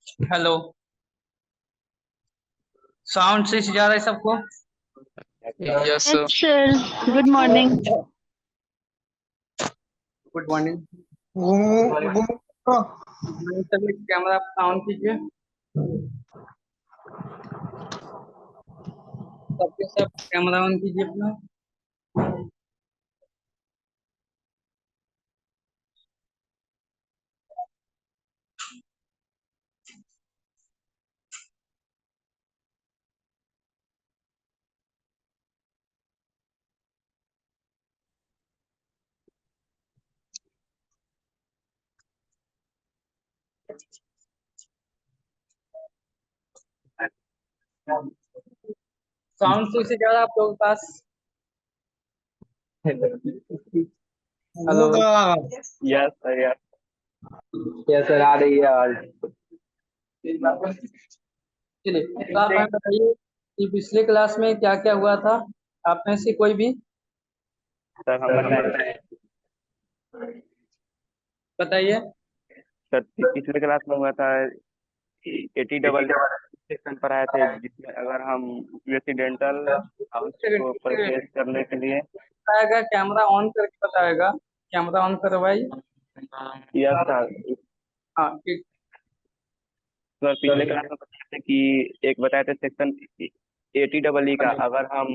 Hello. Sound से जा रहा है सबको? Yes, Yes, sir. sir. Good morning. Good morning. सभी कैमरा ऑन कीजिए। सबके सब कैमरा ऑन कीजिए अपना। साउंड से जा रहा है आप लोगों के पास? Hello. Yes, sir. Yes. Yes sir, आ रही है आज। चलिए, तो आप हमें बताइए कि पिछले क्लास में क्या क्या हुआ था। आप में से कोई भी सर हम बताएं। बताइए। सर पिछले क्लास में हुआ था 80 सेक्शन पर आए थे, जिसमें अगर हम रेसिडेंटल हाउस को परचेज करने के लिए। बताएगा, कैमरा ऑन करके बताएगा। कैमरा ऑन करवाइए। Yes sir. हाँ ठीक। सर पिछले क्लास में बताए थे कि एक बताए थे सेक्शन 80 का, अगर हम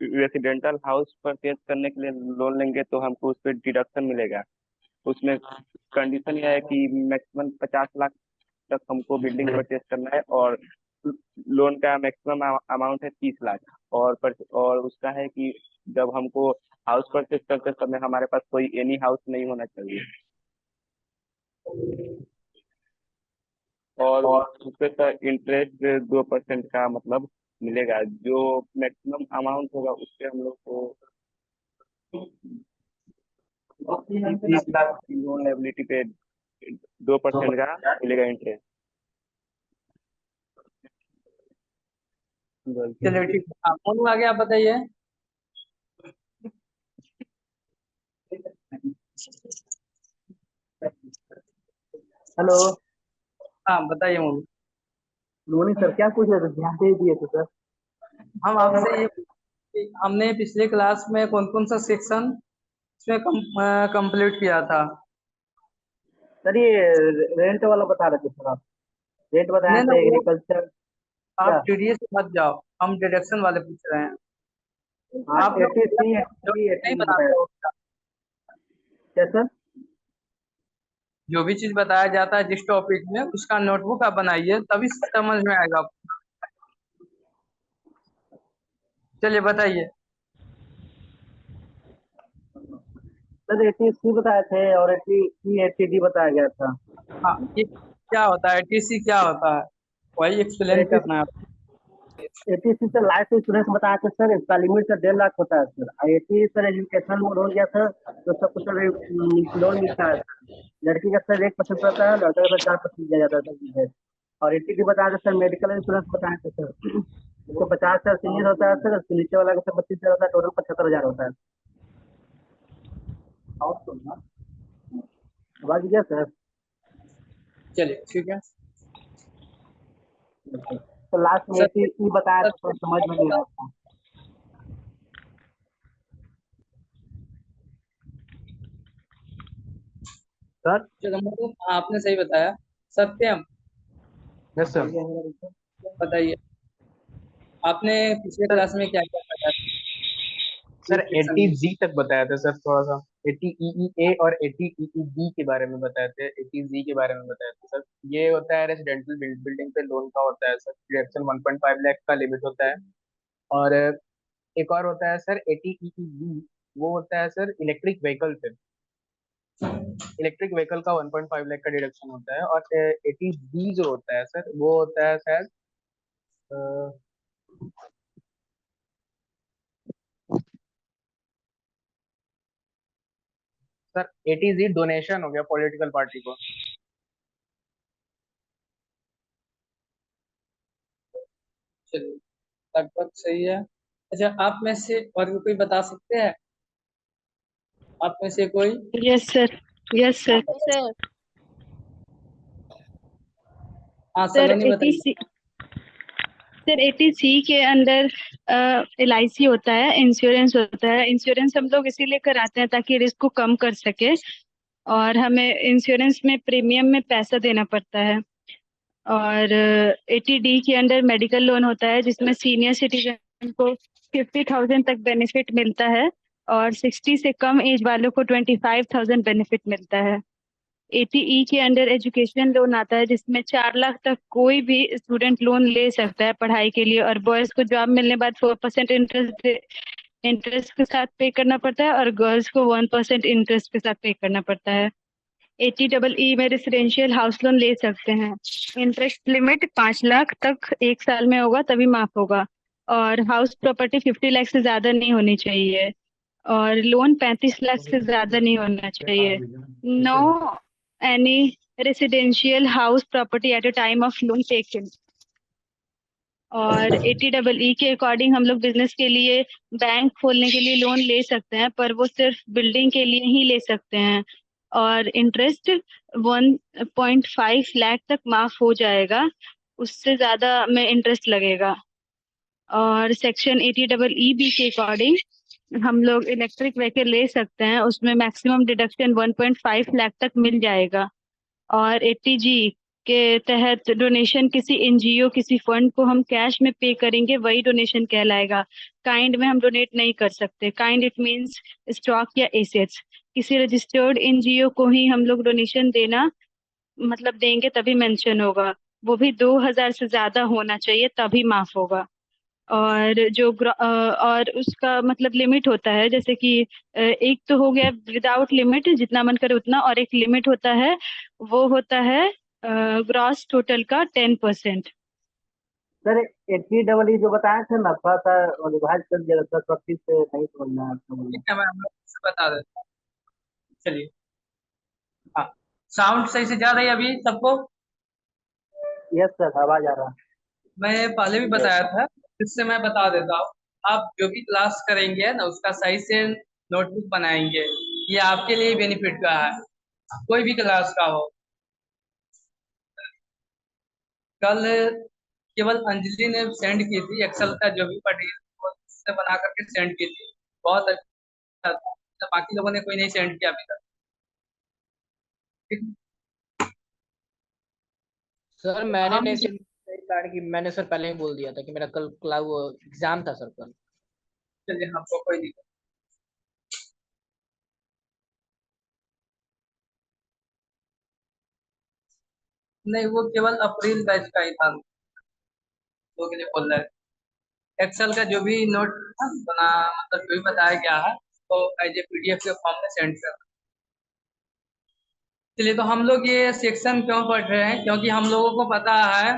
रेसिडेंटल हाउस परचेज करने के लिए लोन लेंगे तो हमको उस पर डिडक्शन मिलेगा। उसमें कंडीशन यह है कि मैक्सिमम 50 लाख तक हमको बिल्डिंग परचेज करना है, और लोन का मैक्सिमम अमाउंट है 30 लाख। और उसका है कि जब हमको हाउस परचेज करते समय हमारे पास कोई एनी हाउस नहीं होना चाहिए, और उस पे सर इंटरेस्ट 2% का मतलब मिलेगा। जो मैक्सिमम अमाउंट होगा उस पे हम लोग को 30 लाख की लोन एबिलिटी पे 2% का मिलेगा इंटरेस्ट। चलिए ठीक है। हाँ, कौन आ गया आप बताइए। हेलो। हाँ बताइए मोनू। गुड मॉर्निंग सर, क्या पूछ रहे थे? ध्यान दे दिए थे सर। हम आपसे ये कि हमने पिछले क्लास में कौन कौन सा सेक्शन इसमें कंप्लीट किया था। सर ये रेंट वाला बता रहे थे सर आप। रेंट बताए नहीं ना, थे, वो एग्रीकल्चर। आप क्या? टीडीएस से मत जाओ, हम डिडक्शन वाले पूछ रहे हैं। हाँ, आप लोग 80C जो 80 नहीं 80 बताया। बनाते हो, क्या सर? जो भी चीज बताया जाता है जिस टॉपिक में, उसका नोटबुक आप बनाइए, तभी समझ में आएगा आपको। चलिए बताइए। सर 80C बताए थे और 80E 80D बताया गया था। हाँ, ये क्या होता है, टीसी क्या होता है, वही सर एक्सप्लेन करना है आपको। 80C सर लाइफ इंश्योरेंस बताया था सर, इसका लिमिट सर 1.5 लाख होता है सर। और 80 सर एजुकेशन लोन हो गया सर, तो सबको सर लोन मिलता है सर। लड़की का सर 1% रहता है, लड़का का सर 4% दिया जाता है सर। और 80D बताया था सर, मेडिकल इंश्योरेंस बताया था सर। इसको 50 हजार सीनियर होता है सर, उसके नीचे वाला का सर 25 हजार होता है, टोटल 75 हजार होता है। आवाज गया सर? चलिए ठीक है। तो लास्ट में सर 80 बताया था, तो समझ में नहीं आया था। सर। चलो मतलब आपने सही बताया। सत्यम यस सर। बताइए, आपने पिछले क्लास में क्या क्या पढ़ा था सर इस सेक्शन 80 में? जी तक बताया था सर, थोड़ा सा 80 EEA और 80 EEB के बारे में बताए थे, 80 जी के बारे में बताया था सर। ये होता है रेजिडेंशियल बिल्डिंग पे लोन का होता है सर, डिडक्शन 1.5 लाख का लिमिट होता है। और एक और होता है सर 80 EEB, वो होता है सर इलेक्ट्रिक व्हीकल पे। इलेक्ट्रिक व्हीकल का 1.5 लाख का डिडक्शन होता है। और 80 बी जो होता है सर, वो होता है शायद सर 80 जी डोनेशन हो गया पॉलिटिकल पार्टी को। चलिए, लगभग सही है। अच्छा, आप में से और भी कोई बता सकते हैं? आप में से कोई? Yes, sir. Yes, हाँ sir. बताइए। Sir. हाँ सर सलोनी बताइए। 80 सर 80C के अंदर LIC होता है, इंश्योरेंस होता है। इंश्योरेंस हम लोग इसीलिए कराते हैं ताकि रिस्क को कम कर सके, और हमें इंश्योरेंस में प्रीमियम में पैसा देना पड़ता है। और 80D के अंडर मेडिकल लोन होता है, जिसमें सीनियर सिटीजन को 50,000 तक बेनिफिट मिलता है, और 60 से कम एज वालों को 25,000 बेनिफिट मिलता है। 80E के अंडर एजुकेशन लोन आता है, जिसमें 4 लाख तक कोई भी स्टूडेंट लोन ले सकता है पढ़ाई के लिए, और बॉयज को जॉब मिलने बाद 4% इंटरेस्ट के साथ पे करना पड़ता है, और गर्ल्स को 1% इंटरेस्ट के साथ पे करना पड़ता है। 80EE में रेसिडेंशियल हाउस लोन ले सकते हैं। इंटरेस्ट लिमिट 5 लाख तक 1 साल में होगा, तभी माफ होगा। और हाउस प्रॉपर्टी 50 लाख से ज्यादा नहीं होनी चाहिए, और लोन 35 लाख से ज्यादा नहीं होना चाहिए। No any residential house property at a time of loan taken. और 80EE के अकॉर्डिंग हम लोग बिजनेस के लिए बैंक खोलने के लिए लोन ले सकते हैं, पर वो सिर्फ बिल्डिंग के लिए ही ले सकते हैं, और इंटरेस्ट 1.5 लाख तक माफ हो जाएगा, उससे ज्यादा में इंटरेस्ट लगेगा। और सेक्शन 80EE के अकॉर्डिंग हम लोग इलेक्ट्रिक व्हीकल ले सकते हैं, उसमें मैक्सिमम डिडक्शन 1.5 लाख तक मिल जाएगा। और 80G के तहत डोनेशन किसी NGO किसी फंड को हम कैश में पे करेंगे, वही डोनेशन कहलाएगा। काइंड में हम डोनेट नहीं कर सकते। काइंड इट मींस स्टॉक या एसेट्स। किसी रजिस्टर्ड NGO को ही हम लोग डोनेशन देना मतलब देंगे तभी मेंशन होगा, वो भी 2,000 से ज्यादा होना चाहिए तभी माफ होगा। और और उसका मतलब लिमिट होता है, जैसे कि एक तो हो गया विदाउट लिमिट, जितना मन करे उतना, और एक लिमिट होता है, वो होता है ग्रॉस टोटल का 10%। सर 80EE जो बताया थे ना, थोड़ा सा रिवाइज कर दिया सर, प्रैक्टिस से नहीं समझना है आपको बोलना। ठीक है, मैं हम लोग से बता देता हूँ। चलिए। हाँ, साउंड सही से जा रही है अभी सबको? यस सर, आवाज आ रहा है। मैं पहले भी बताया था, फिर से मैं बता देता हूँ। आप जो भी क्लास करेंगे ना, उसका सही से नोटबुक बनाएंगे। ये आपके लिए बेनिफिट का है, कोई भी क्लास का हो। कल केवल अंजलि ने सेंड की थी एक्सेल का जो भी मटेरियल, वो उससे बना करके सेंड की थी। बहुत अच्छा था। तो बाकी लोगों ने कोई नहीं सेंड किया अभी तक। ठीक सर है? मैंने हम नहीं स्टार्ट की, मैंने सर पहले ही बोल दिया था कि मेरा कल क्लास वो एग्जाम था सर कल। चलिए, हमको कोई दिक्कत नहीं, वो केवल अप्रैल बैच का ही था, वो के लिए बोल रहे हैं। एक्सेल का जो भी नोट बना, मतलब जो भी बताया गया है, तो एज ए PDF के फॉर्म में सेंड कर। चलिए, तो हम लोग ये सेक्शन क्यों पढ़ रहे हैं? क्योंकि हम लोगों को पता है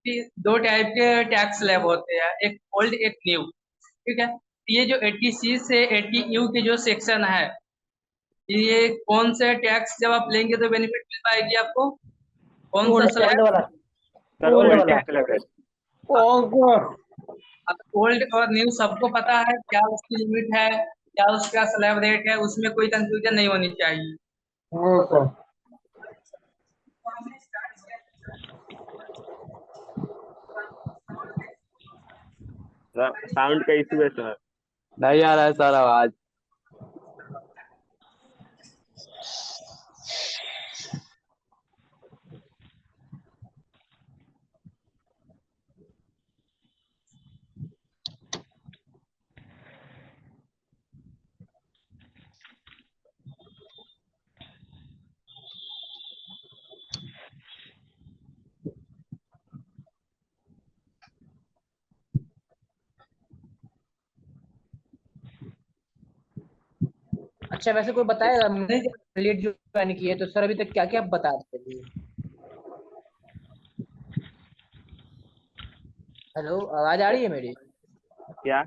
कि दो टाइप के टैक्स स्लैब होते हैं, एक ओल्ड एक न्यू। ठीक है, ये जो 80C से 80U के जो सेक्शन है, ये कौन से टैक्स जब आप लेंगे तो बेनिफिट मिल पाएगी आपको? कौन सा ओल्ड स्लैब? वाला, सर ओल्ड ओल्ड वाला। टैक्स लग रहा है। अब ओल्ड और न्यू सबको पता है, क्या उसकी लिमिट है, क्या उसका स्लैब रेट है, उसमें कोई कंफ्यूजन नहीं होनी चाहिए। साउंड का इशू है सर। नहीं आ रहा है सर आवाज। अच्छा वैसे कोई बताएगा, लेट ज्वाइन किए तो सर अभी तक क्या क्या बता रहे थे? हेलो, आवाज आ रही है मेरी? क्या?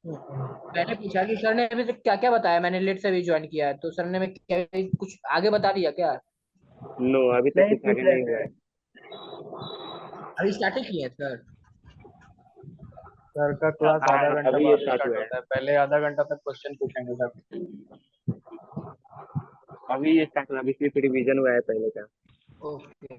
मैंने पूछा कि सर ने अभी तक क्या क्या बताया, मैंने लेट से अभी ज्वाइन किया है, तो सर ने मैं क्या कुछ आगे बता दिया क्या? नो, अभी तक नहीं कुछ पूछ आगे रहे नहीं हुआ थे। है। अभी स्टार्टिंग किए हैं सर? सर का क्लास आधा हाँ, घंटा अभी ये बाद स्टार्ट स्टार्ट हुआ है। होता है, पहले आधा घंटा तक क्वेश्चन पूछेंगे सर। अभी ये स्टार्ट हुआ, अभी सिर्फ रिवीजन हुआ है पहले का। ओके।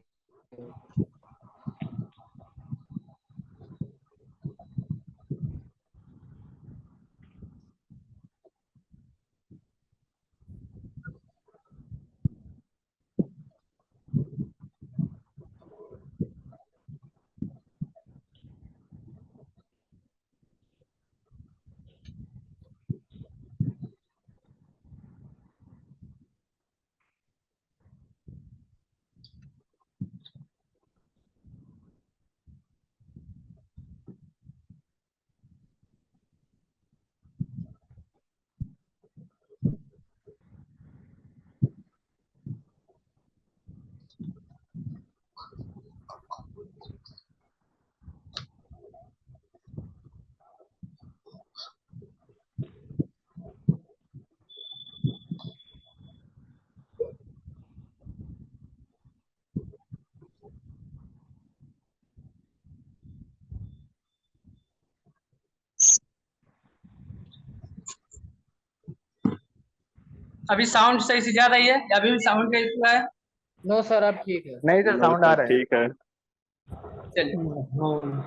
अभी साउंड सही से जा रही है या अभी भी साउंड का इशू है? नो सर, अब ठीक है। नहीं सर, नो साउंड आ सर रहा है। ठीक है। चलिए, हम्म।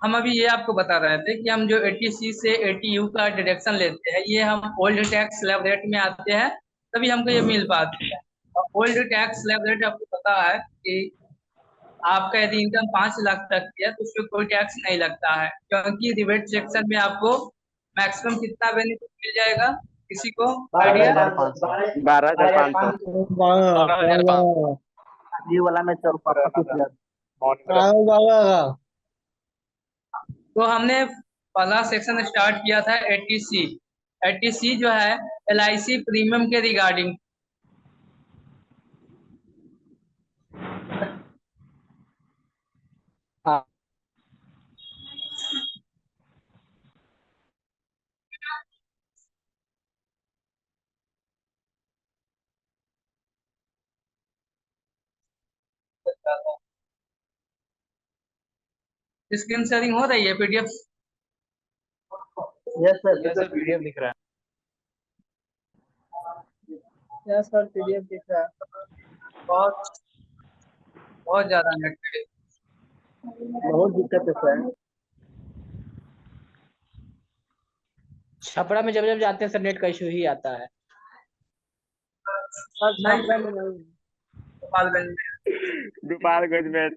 हम अभी ये आपको बता रहे थे कि हम जो 80C से 80U का डिडक्शन लेते हैं, ये हम ओल्ड टैक्स स्लैब रेट में आते हैं, तभी हमको ये मिल पाती है। और ओल्ड टैक्स स्लैब रेट आपको पता है कि आपका यदि इनकम 5 लाख तक की है तो उसमें कोई टैक्स नहीं लगता है, क्योंकि रिबेट सेक्शन में आपको मैक्सिमम कितना बेनिफिट मिल जाएगा, किसी को आइडिया? 12,500। 12,500। 12,500। ये वाला में 25,000। तो हमने पहला सेक्शन स्टार्ट किया था 80C। 80C जो है LIC प्रीमियम के रिगार्डिंग। हाँ। स्क्रीन शेयरिंग हो रही है? PDF? Yes sir. Yes sir, PDF दिख रहा यस सर, PDF दिख रहा है। बहुत बहुत ज्यादा नेट। बहुत दिक्कत है सर। छपरा में जब जब जाते हैं सर, नेट का इशू ही आता है। सर नहीं, छपरा में नहीं। गोपालगंज में। गोपालगंज में।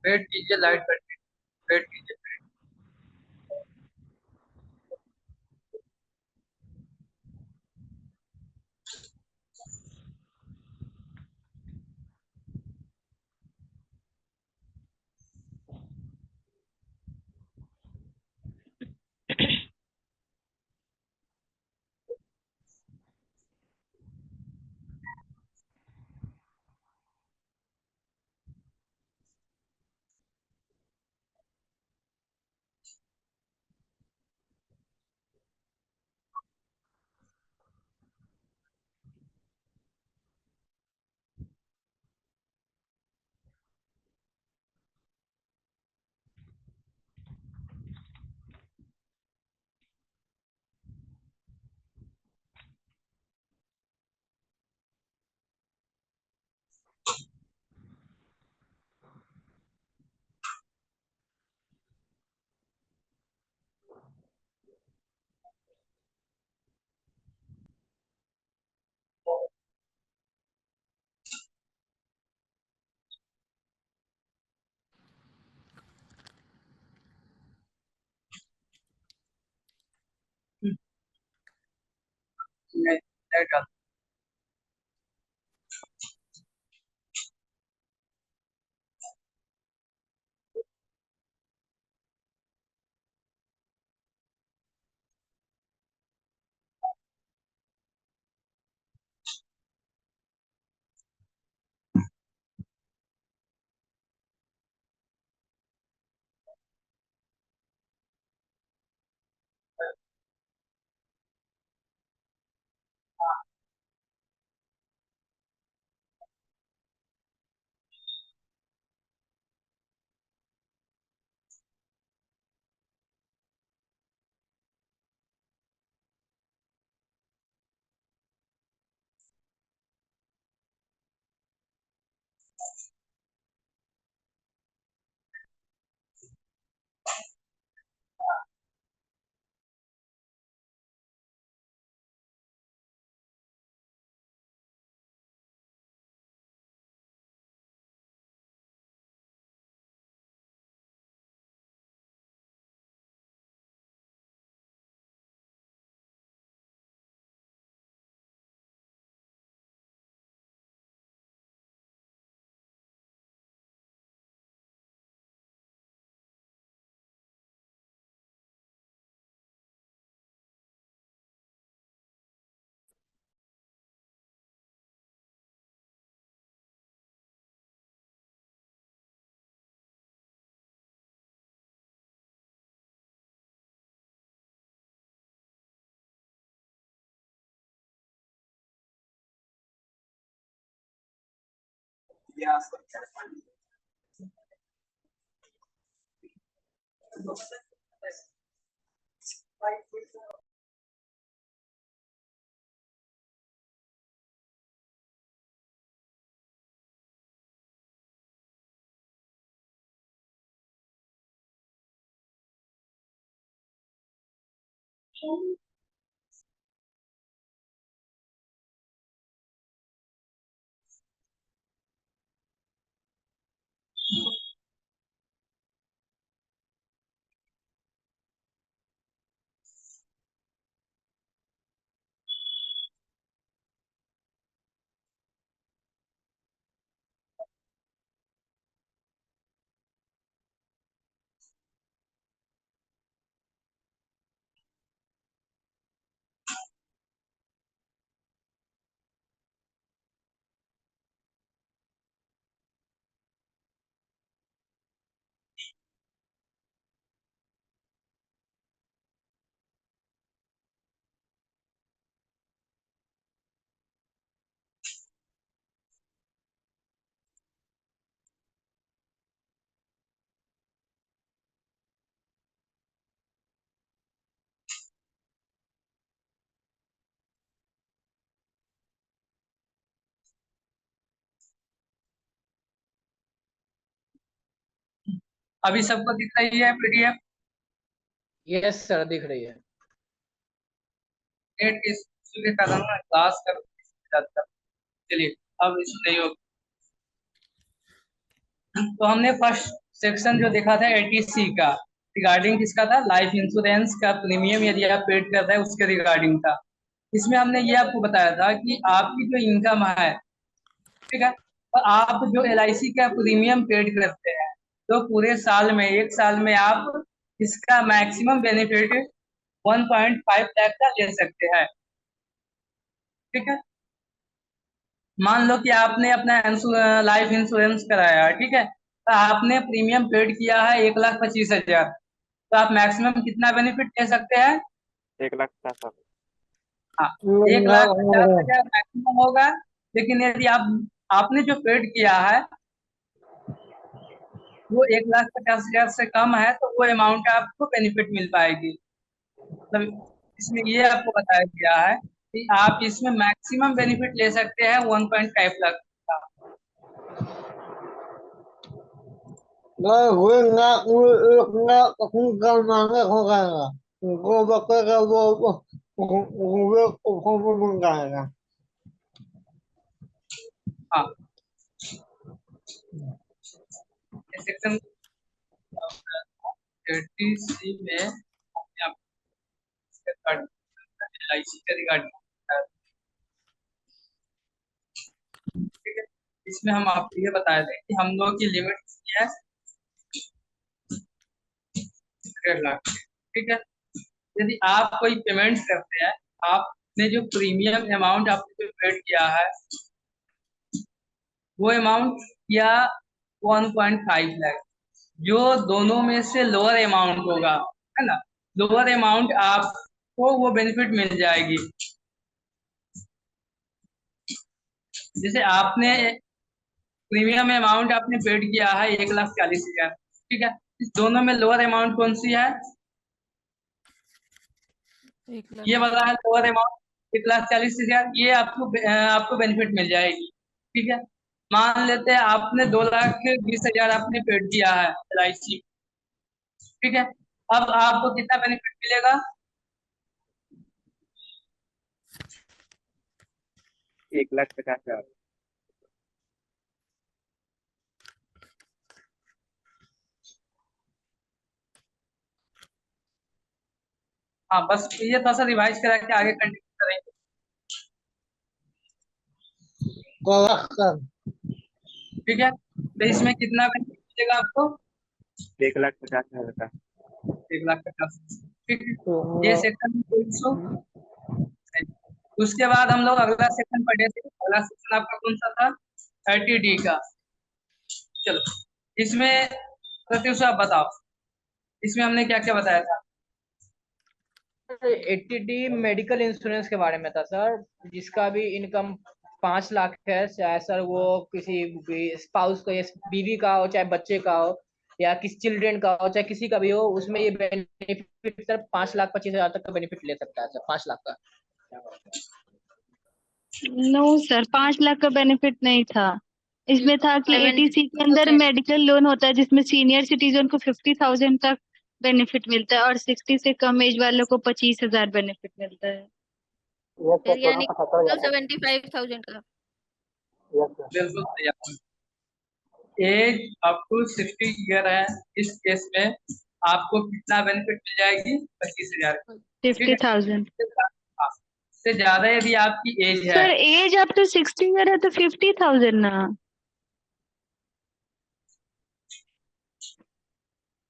वेट कीजिए, लाइट कट। वेट कीजिए। नहीं, लाइट ऑफ। अभी सबको दिख रही है पीडीएफ? यस सर, दिख रही है। नेट इशू के कारण ना क्लास कर चलिए, अब इशू नहीं होगा। तो हमने फर्स्ट सेक्शन जो देखा था एटीसी का, रिगार्डिंग किसका था? लाइफ इंश्योरेंस का प्रीमियम यदि आप पेड कर रहे हैं उसके रिगार्डिंग था। इसमें हमने ये आपको बताया था कि आपकी जो इनकम है, ठीक है, तो आप जो एलआईसी का प्रीमियम पेड करते हैं तो पूरे साल में, एक साल में आप इसका मैक्सिमम बेनिफिट 1.5 लाख का ले सकते हैं। ठीक है, मान लो कि आपने अपना लाइफ इंश्योरेंस कराया, ठीक है, तो आपने प्रीमियम पेड किया है 1,25,000, तो आप मैक्सिमम कितना बेनिफिट ले सकते हैं? 1,50,000। हाँ, 1,50,000 मैक्सिमम होगा। लेकिन यदि आपने जो पेड किया है वो 1,50,000 से कम है तो वो अमाउंट आपको बेनिफिट मिल पाएगी। मतलब इसमें ये आपको बताया गया है कि आप इसमें मैक्सिमम बेनिफिट ले सकते हैं 1.5 लाख का। हाँ, सेक्शन 30C में हमने आपको एलआईसी के रिगार्डिंग, ठीक है, इसमें हम आपको ये बताए थे कि हम लोग की लिमिट है 1.5 लाख, ठीक है। यदि आप कोई पेमेंट करते हैं, आपने जो प्रीमियम अमाउंट आपने जो पेड किया है वो अमाउंट या 1.5 लाख, जो दोनों में से लोअर अमाउंट होगा, है ना, लोअर अमाउंट आपको वो बेनिफिट मिल जाएगी। जैसे आपने प्रीमियम अमाउंट आपने पेड किया है 1,40,000, ठीक है, इस दोनों में लोअर अमाउंट कौन सी है? ये वाला है लोअर अमाउंट 1,40,000, ये आपको बेनिफिट मिल जाएगी। ठीक है, मान लेते हैं आपने 2,20,000 आपने पेड किया है एलआईसी, ठीक है, अब आपको कितना बेनिफिट मिलेगा? 1,50,000। हाँ, बस ये थोड़ा सा रिवाइज करा के आगे कंटिन्यू करेंगे। ठीक है, तो इसमें कितना बेनिफिट मिलेगा आपको? 1,50,000 का। 1,50,000, ठीक है, ये सेक्शन उसके बाद हम लोग अगला सेक्शन पढ़े थे। अगला सेक्शन आपका कौन सा था? 30D का। चलो, इसमें प्रत्युष आप बताओ, इसमें हमने क्या क्या बताया था? 80D मेडिकल इंश्योरेंस के बारे में था सर, जिसका भी इनकम 5 लाख है, चाहे सर वो किसी स्पाउस का या बीवी का हो, चाहे बच्चे का हो, या किसी चिल्ड्रन का हो, चाहे किसी का भी हो, उसमें ये बेनिफिट सर 5,25,000 तक का बेनिफिट ले सकता है सर, 5 लाख का। नो सर, 5 लाख का बेनिफिट नहीं था। इसमें था कि 80C के अंदर मेडिकल लोन होता है जिसमें सीनियर सिटीजन को 50,000 तक बेनिफिट मिलता है और 60 से कम एज वालों को 25,000 बेनिफिट मिलता है। यस सर, थोड़ा यानी सा खतर हो जाता है। 75,000 का। Yes sir. बिल्कुल सही आपने। एज अप टू 60 ईयर है, इस केस में आपको कितना बेनिफिट मिल जाएगी? 25,000। 50,000। हाँ, से ज्यादा यदि आपकी एज है, sir age up to 60 year है तो 50,000 ना।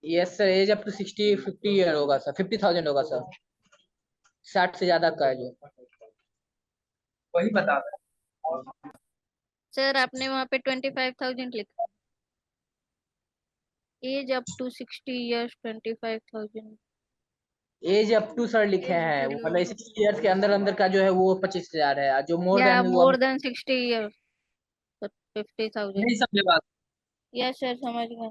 Yes sir, age up to 50 year होगा सर, 50,000 होगा सर, 60 से ज्यादा का है जो। वही बता रहा है। सर आपने वहाँ पे 25,000 लिखा, age up to 60 years 25,000। Age up to sir लिखे हैं, वो मतलब 60 ईयर्स के अंदर अंदर का जो है वो 25,000 है, जो मोर या देन वो मोर देन 60 इयर्स तो 50,000। नहीं समझे बात? यस सर, समझ गए।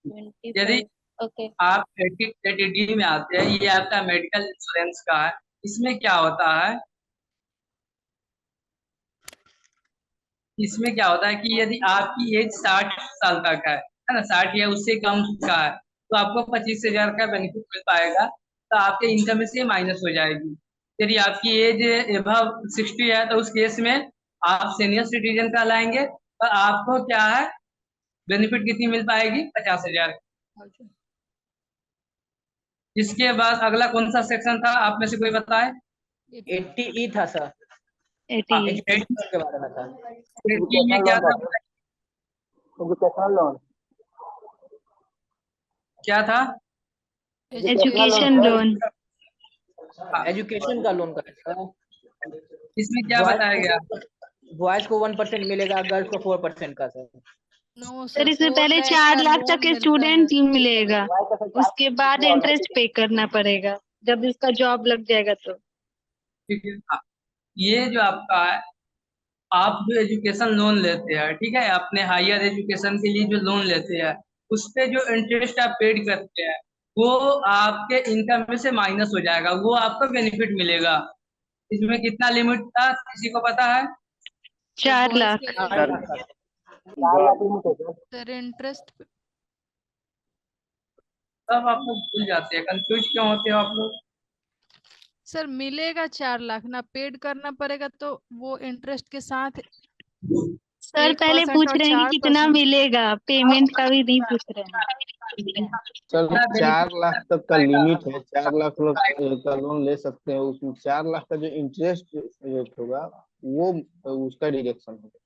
यदि 25, ओके। आप 80D में आते हैं, ये आपका मेडिकल इंश्योरेंस का है। इसमें क्या होता है, इसमें क्या होता है कि यदि आपकी एज 60 साल तक है ना, 60 या उससे कम का है, तो आपको 25,000 का बेनिफिट मिल पाएगा, तो आपके इनकम में से माइनस हो जाएगी। यदि आपकी एज एबव 60 है, तो उस केस में आप सीनियर सिटीजन का लाएंगे, और आपको क्या है, बेनिफिट कितनी मिल पाएगी? 50,000। इसके बाद अगला कौन सा सेक्शन था, आप में से कोई बताए? 80E था सर, 80। एजुकेशन के बारे में था। 80 में क्या था? Educational loan. क्या था? Education loan. एजुकेशन का लोन का सर, इसमें क्या बताया गया? बॉयज को 1% मिलेगा, गर्ल्स को 4% का सर। नो सर सर, इसमें 4 पहले लाख 4 का लाख लोन तक के मिलता स्टूडेंट है। मिलेगा, उसके बाद इंटरेस्ट पे करना पड़ेगा जब इसका जॉब लग जाएगा तो। ठीक है, हाँ। ये जो आपका है, आप जो एजुकेशन लोन लेते हैं, ठीक है, अपने हायर एजुकेशन के लिए जो लोन लेते हैं, उस पे जो इंटरेस्ट आप पेड करते हैं, वो आपके इनकम में से माइनस हो जाएगा, वो आपको बेनिफिट मिलेगा। इसमें कितना लिमिट था, किसी को पता है? 4 बॉयज लाख। के लिए सर 4 लाख लिमिट है सर। सर इंटरेस्ट सब आप लोग भूल जाते हैं, कंफ्यूज क्यों होते हो आप लोग? सर मिलेगा 4 लाख ना, पेड करना पड़ेगा तो वो इंटरेस्ट के साथ सर पहले 1% पूछ और रहे हैं कि कितना 4%। मिलेगा, पेमेंट का भी नहीं पूछ रहे हैं। सर कितना 4 बेनिफिट लाख तक का लिमिट है, 4 लाख लोग का लोन ले सकते हैं। उसमें 4 लाख का जो इंटरेस्ट रेट होगा वो उसका डिडक्शन होगा।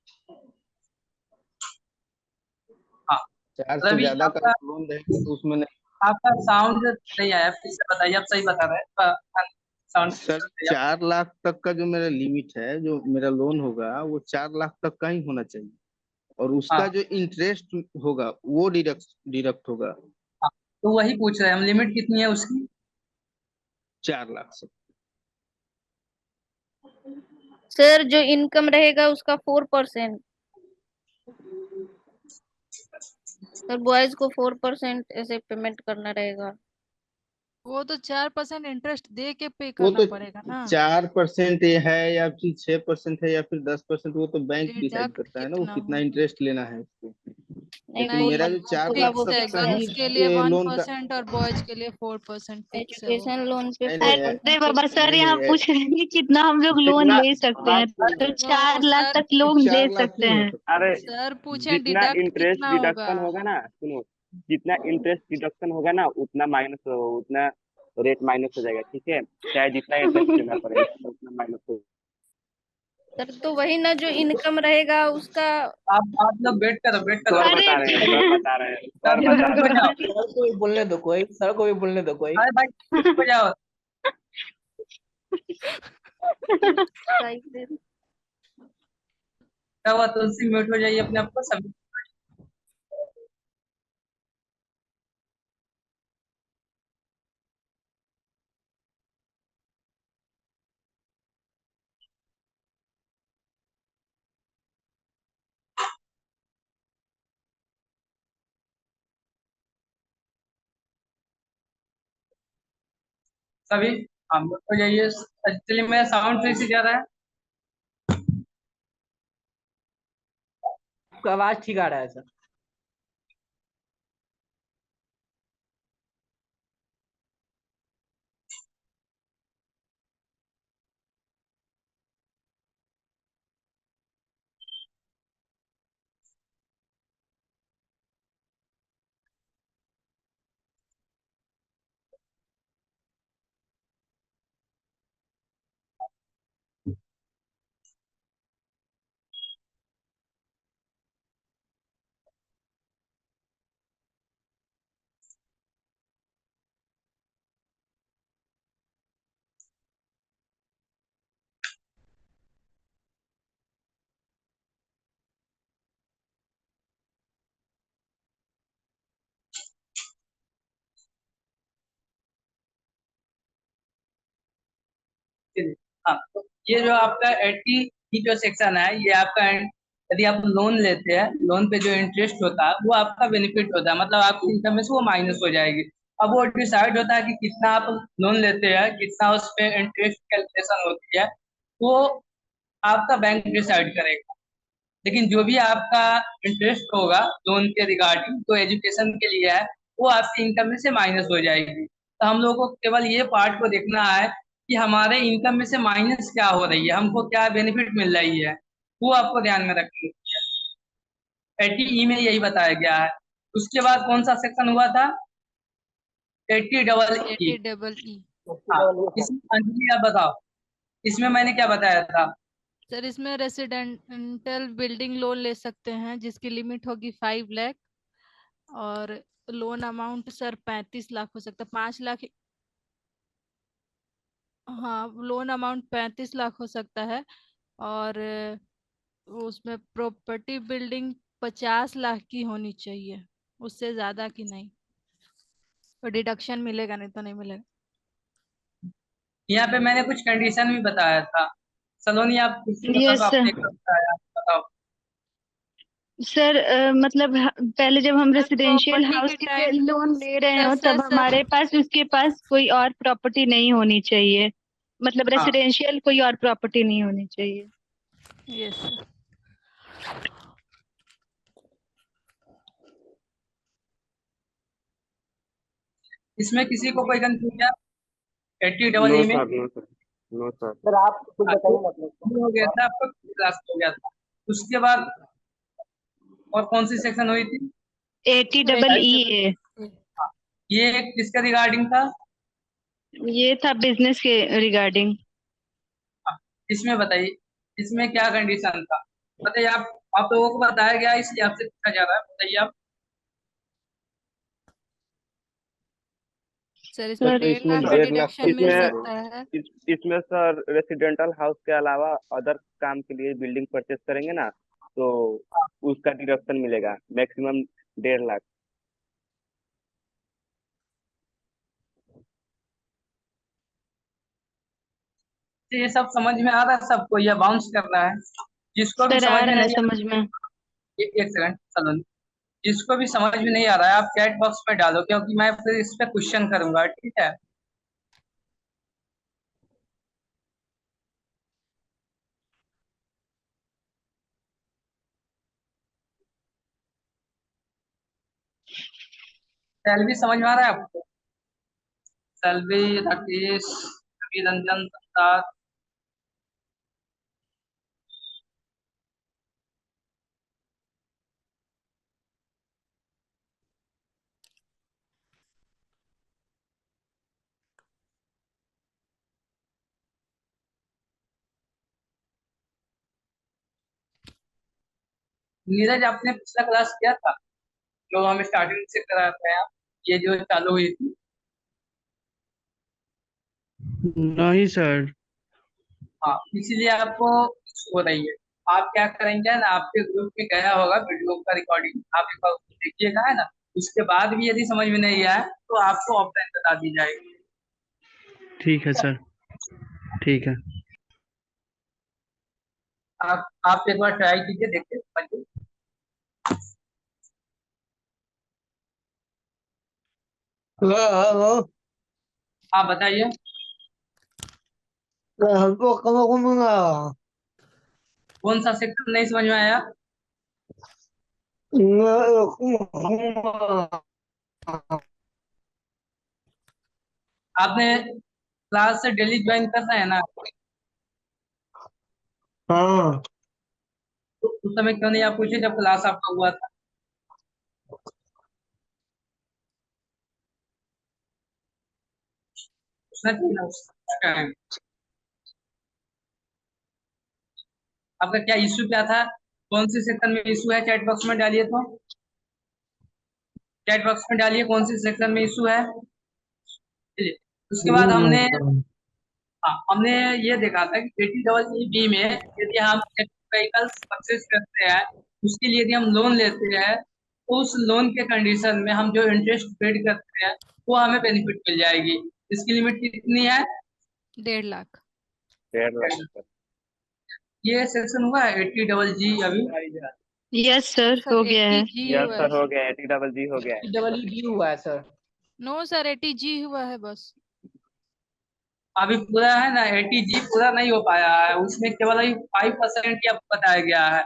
हाँ, 4 से रवि ज्यादा का आपका लोन रहेगा तो उसमें नहीं। आपका साउंड नहीं आया, फिर से बताइए, आप सही बता रहे हैं। साउंड सर 4 लाख तक का जो मेरा लिमिट है, जो मेरा लोन होगा वो 4 लाख तक का ही होना चाहिए, और उसका हाँ, जो इंटरेस्ट होगा वो डिडक्ट होगा हाँ, तो वही पूछ रहे हैं हम, लिमिट कितनी है उसकी? 4 लाख से। सर जो इनकम रहेगा उसका 4%, सर बॉयज को 4% ऐसे पेमेंट करना रहेगा। वो तो 4% इंटरेस्ट दे के पे वो करना तो पड़ेगा ना। 4% है या फिर 6% है या फिर 10%, वो तो बैंक डिसाइड डिडक्ट करता है ना वो कितना कितना होगा? इंटरेस्ट लेना है उसको। नहीं लेकिन वो मेरा जो बता 4 होगा, लाख वो फिक्स है, तक का फिक्स ही है। गर्ल्स के लिए लोन का। 1% और बॉयज के लिए 4% फिक्स है वो। एजुकेशन लोन पे नहीं नहीं 4% अरे बाबा फिक्स है। सर नहीं यहाँ नहीं पूछ रहे हैं कि कितना हम लोग लोन जितना ले सकते हैं, बात तो सुन, 4 नो लाख सर, तक लोन ले 4 लाख सकते ही हो हैं। सकता है। अरे सर पूछे जितना डिडक्ट इंटरेस्ट कितना होगा। डिडक्शन होगा ना, सुनो, जितना इंटरेस्ट डिडक्शन होगा ना उतना माइनस उतना रेट माइनस हो जाएगा, ठीक है, चाहे जितना इंटरेस्ट देना पड़ेगा उतना माइनस हो। सर तो वही ना, जो इनकम रहेगा उसका। आप लोग वेट करो सर अरे बता रहे हैं, सर बता रहे हैं, सर अभी बता चुप रहे हो हैं। जाओ। सर को भी बोलने दो कोई, सर को भी बोलने दो कोई। अरे भाई चुप हो जाओ। क्या हुआ, तुलसी म्यूट हो जाइए अपने आप को सभी। सभी हम लोग को जाइए। एक्चुअली मेरा साउंड फिर से जा रहा है। आपका आवाज ठीक आ रहा है सर। हाँ, तो ये जो आपका 80 की जो सेक्शन है, ये आपका यदि आप लोन लेते हैं, लोन पे जो इंटरेस्ट होता है वो आपका बेनिफिट होता है, मतलब आपकी इनकम में से वो माइनस हो जाएगी। अब वो डिसाइड होता है कि कितना आप लोन लेते हैं, कितना उस पे इंटरेस्ट कैलकुलेशन होती है, वो आपका बैंक डिसाइड करेगा। लेकिन जो भी आपका इंटरेस्ट होगा लोन के रिगार्डिंग, जो एजुकेशन के लिए है, वो आपकी इनकम में से माइनस हो जाएगी। तो हम लोगों को केवल ये पार्ट को देखना है कि हमारे इनकम में से माइनस क्या हो रही है, हमको क्या बेनिफिट मिल रही है, वो आपको ध्यान में रखनी है। 80E में यही बताया गया है। उसके बाद कौन सा सेक्शन हुआ था? 80EE। 80EE। हाँ, इसमें अंजलि आप बताओ, इसमें मैंने क्या बताया था? सर इसमें रेसिडेंटल बिल्डिंग लोन ले सकते हैं जिसकी लिमिट होगी 5 लाख, और लोन अमाउंट सर 35 लाख हो सकता है, 5 लाख। हाँ, लोन अमाउंट 35 लाख हो सकता है, और उसमें प्रॉपर्टी बिल्डिंग 50 लाख की होनी चाहिए, उससे ज्यादा की नहीं। तो डिडक्शन मिलेगा, नहीं तो नहीं मिलेगा। यहाँ पे मैंने कुछ कंडीशन भी बताया था। सलोनी, आप कुछ मतलब यस आपने क्या बताया, बताओ। सर, मतलब पहले जब हम सर रेसिडेंशियल प्रॉपर्टी हाउस के के लिए टाइम, लोन ले रहे सर हो सर तब सर हमारे पास उसके पास कोई और प्रॉपर्टी नहीं होनी चाहिए, मतलब हाँ, रेसिडेंशियल कोई और प्रॉपर्टी नहीं होनी चाहिए। Yes sir. इसमें किसी को कोई कंफ्यूजन? 80 डबल नो ई में sir, no sir, no sir. Sir आप कुछ बताइए ना अपने ये हो गया था, आपका क्लास हो गया था। उसके बाद और कौन सी सेक्शन हुई थी? 80EE। हाँ, ये किसका रिगार्डिंग था? ये था बिजनेस के रिगार्डिंग। हाँ, इसमें बताइए, इसमें क्या कंडीशन था? बताइए, आप लोगों को बताया गया, इसलिए आपसे पूछा जा रहा है, बताइए आप। सर इसमें सर तो 1.5 इसमें लाख का 1.5 लाख डिडक्शन तक मिल की इसमें सकता है। इसमें सर रेसिडेंटल हाउस के अलावा अदर काम के लिए बिल्डिंग परचेस करेंगे ना, तो उसका डिडक्शन मिलेगा मैक्सिमम 1.5 लाख। तो ये सब समझ में आ रहा है सबको, या बाउंस करना है? जिसको भी सर आ समझ में रहा है नहीं आ समझ में। एक सेकंड सलोनी, जिसको भी समझ में नहीं आ रहा है आप चैट बॉक्स में डालो, क्योंकि मैं फिर इस पे क्वेश्चन करूंगा, ठीक है? सैलरी समझ में आ रहा है आपको? सैलरी, राकेश, रवि रंजन, संतार। नीरज, आपने पिछला क्लास किया था जो हम स्टार्टिंग से कराते हैं, ये जो चालू हुई थी? नहीं सर। हाँ, इसीलिए आपको हो रही है। आप क्या करेंगे ना, आपके ग्रुप में गया होगा वीडियो का रिकॉर्डिंग, आप एक बार उसको देखिएगा, है ना? उसके बाद भी यदि समझ में नहीं आया तो आपको ऑफलाइन बता दी जाएगी। ठीक है सर, ठीक है। आप एक बार ट्राई कीजिए, देखिए, समझिए। हेलो। हाँ, बताइए। हमको कम कौन सा सेक्शन नहीं समझ में आया? आपने क्लास से डेली ज्वाइन करना है ना, हाँ तो उस समय क्यों नहीं आप पूछे जब क्लास आपका हुआ था? पूछना चाहिए ना उस टाइम। आपका क्या इश्यू क्या था, कौन सी सेक्शन में इश्यू है, चैट बॉक्स में डालिए, तो चैट बॉक्स में डालिए कौन सी सेक्शन में इश्यू है। चलिए, उसके बाद हमने हाँ हमने ये देखा था कि 80EE में यदि हम व्हीकल्स परचेज करते हैं, उसके लिए यदि हम लोन लेते हैं, तो उस लोन के कंडीशन में हम जो इंटरेस्ट पेड करते हैं वो हमें बेनिफिट मिल जाएगी। इसकी लिमिट कितनी है? 1.5 लाख। 1.5 लाख। ये सेक्शन हुआ है 80GG अभी। यस सर, सर हो गया है। 80G यस हुआ है। सर, हो गया, 80GG हो गया है। डबल ई हुआ है सर। नो सर 80G हुआ है बस। अभी पूरा है ना, 80G पूरा नहीं हो पाया है, उसमें केवल अभी 5% ही आपको बताया गया है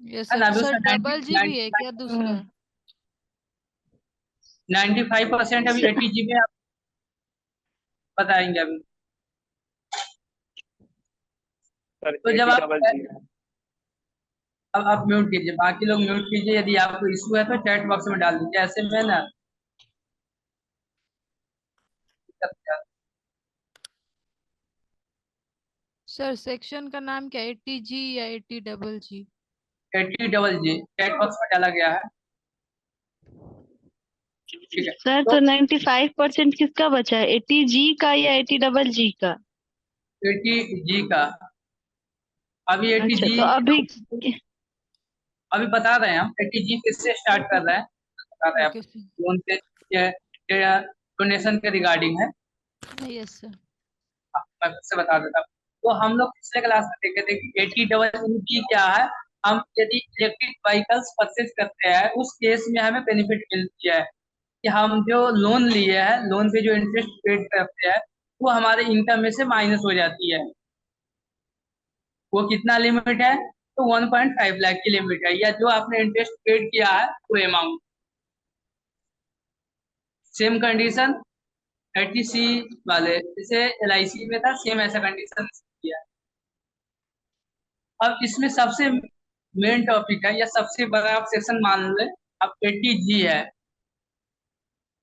ये ना। सर अभी सर उसमें डबल जी भी है क्या दूसरा? 95% अभी 80G में आप बताएंगे अभी। सर तो जब आप 80GG। अब आप म्यूट कीजिए, बाकी लोग म्यूट कीजिए, यदि आपको इशू है तो चैट बॉक्स में डाल दीजिए, ऐसे में ना सर सेक्शन का नाम क्या 80G या 80GG? 80GG चैट बॉक्स में डाला गया है। ठीक है, सर तो तो 95% किसका बचा है, 80G का या 80GG का? 80G का। अभी अच्छा 80G तो अभी अभी बता रहे हैं हम 80G किससे स्टार्ट कर रहे हैं, बता रहे हैं ओके आपको, लोन के डोनेशन के रिगार्डिंग है। सर। Yes sir. मैं फिर से बता देता हूँ। तो हम लोग पिछले क्लास में देखे थे कि 80GG क्या है। हम यदि इलेक्ट्रिक व्हीकल्स परचेज करते हैं, उस केस में हमें बेनिफिट मिलती है कि हम जो लोन लिए हैं, लोन पे जो इंटरेस्ट पेड करते हैं, वो हमारे इनकम में से माइनस हो जाती है। वो कितना लिमिट है? तो 1.5 लाख की लिमिट है, या जो आपने इंटरेस्ट पेड किया है वो अमाउंट। सेम कंडीशन 80C वाले, जैसे LIC में था, सेम ऐसा कंडीशन किया है। अब इसमें सबसे मेन टॉपिक है या सबसे बड़ा आप सेक्शन मान ले, अब 80G है।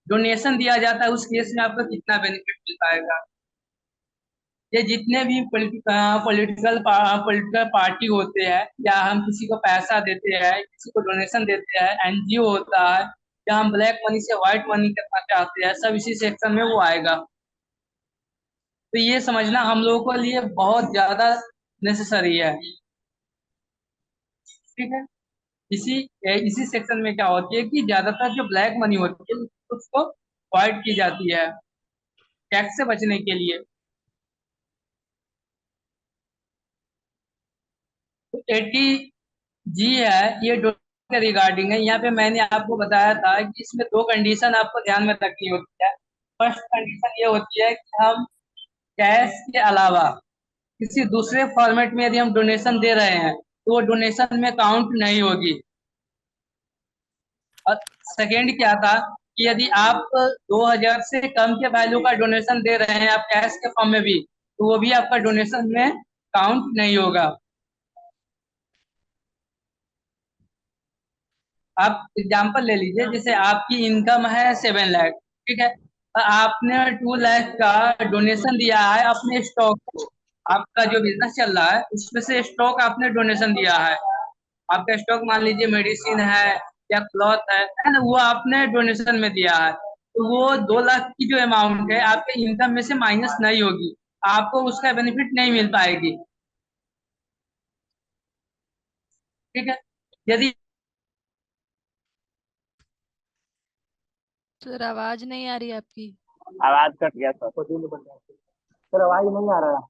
डोनेशन दिया जाता है, उस केस में आपको कितना बेनिफिट मिल पाएगा? ये जितने भी पॉलिटिकल पार्टी होते हैं, या हम किसी को पैसा देते हैं, किसी को डोनेशन देते हैं, NGO होता है, या हम ब्लैक मनी से व्हाइट मनी करना चाहते हैं, सब इसी सेक्शन में वो आएगा। तो ये समझना हम लोगों के लिए बहुत ज्यादा नेसेसरी है। ठीक है, इसी इसी सेक्शन में क्या होती है कि ज्यादातर जो ब्लैक मनी होती है उसको अवॉइड की जाती है टैक्स से बचने के लिए। तो 80G है, ये डोनेशन के रिगार्डिंग है। यहाँ पे मैंने आपको बताया था कि इसमें दो कंडीशन आपको ध्यान में रखनी होती है। फर्स्ट कंडीशन ये होती है कि हम कैश के अलावा किसी दूसरे फॉर्मेट में यदि हम डोनेशन दे रहे हैं, तो वो डोनेशन में काउंट नहीं होगी। और सेकेंड क्या था कि यदि आप 2000 से कम के वैल्यू का डोनेशन दे रहे हैं, आप कैश के फॉर्म में भी, तो वो भी आपका डोनेशन में काउंट नहीं होगा। आप एग्जांपल ले लीजिए, जैसे आपकी इनकम है 7 लाख, ठीक है, और आपने 2 लाख का डोनेशन दिया है अपने स्टॉक को। आपका जो बिजनेस चल रहा है उसमें से स्टॉक आपने डोनेशन दिया है। आपका स्टॉक मान लीजिए मेडिसिन है या क्लॉथ है ना, वो आपने डोनेशन में दिया है, तो वो 2 लाख की जो अमाउंट है आपके इनकम में से माइनस नहीं होगी, आपको उसका बेनिफिट नहीं मिल पाएगी। ठीक है, यदि सर आवाज नहीं आ रही आपकी। आवाज कट गया सर। सर आवाज नहीं आ रहा है।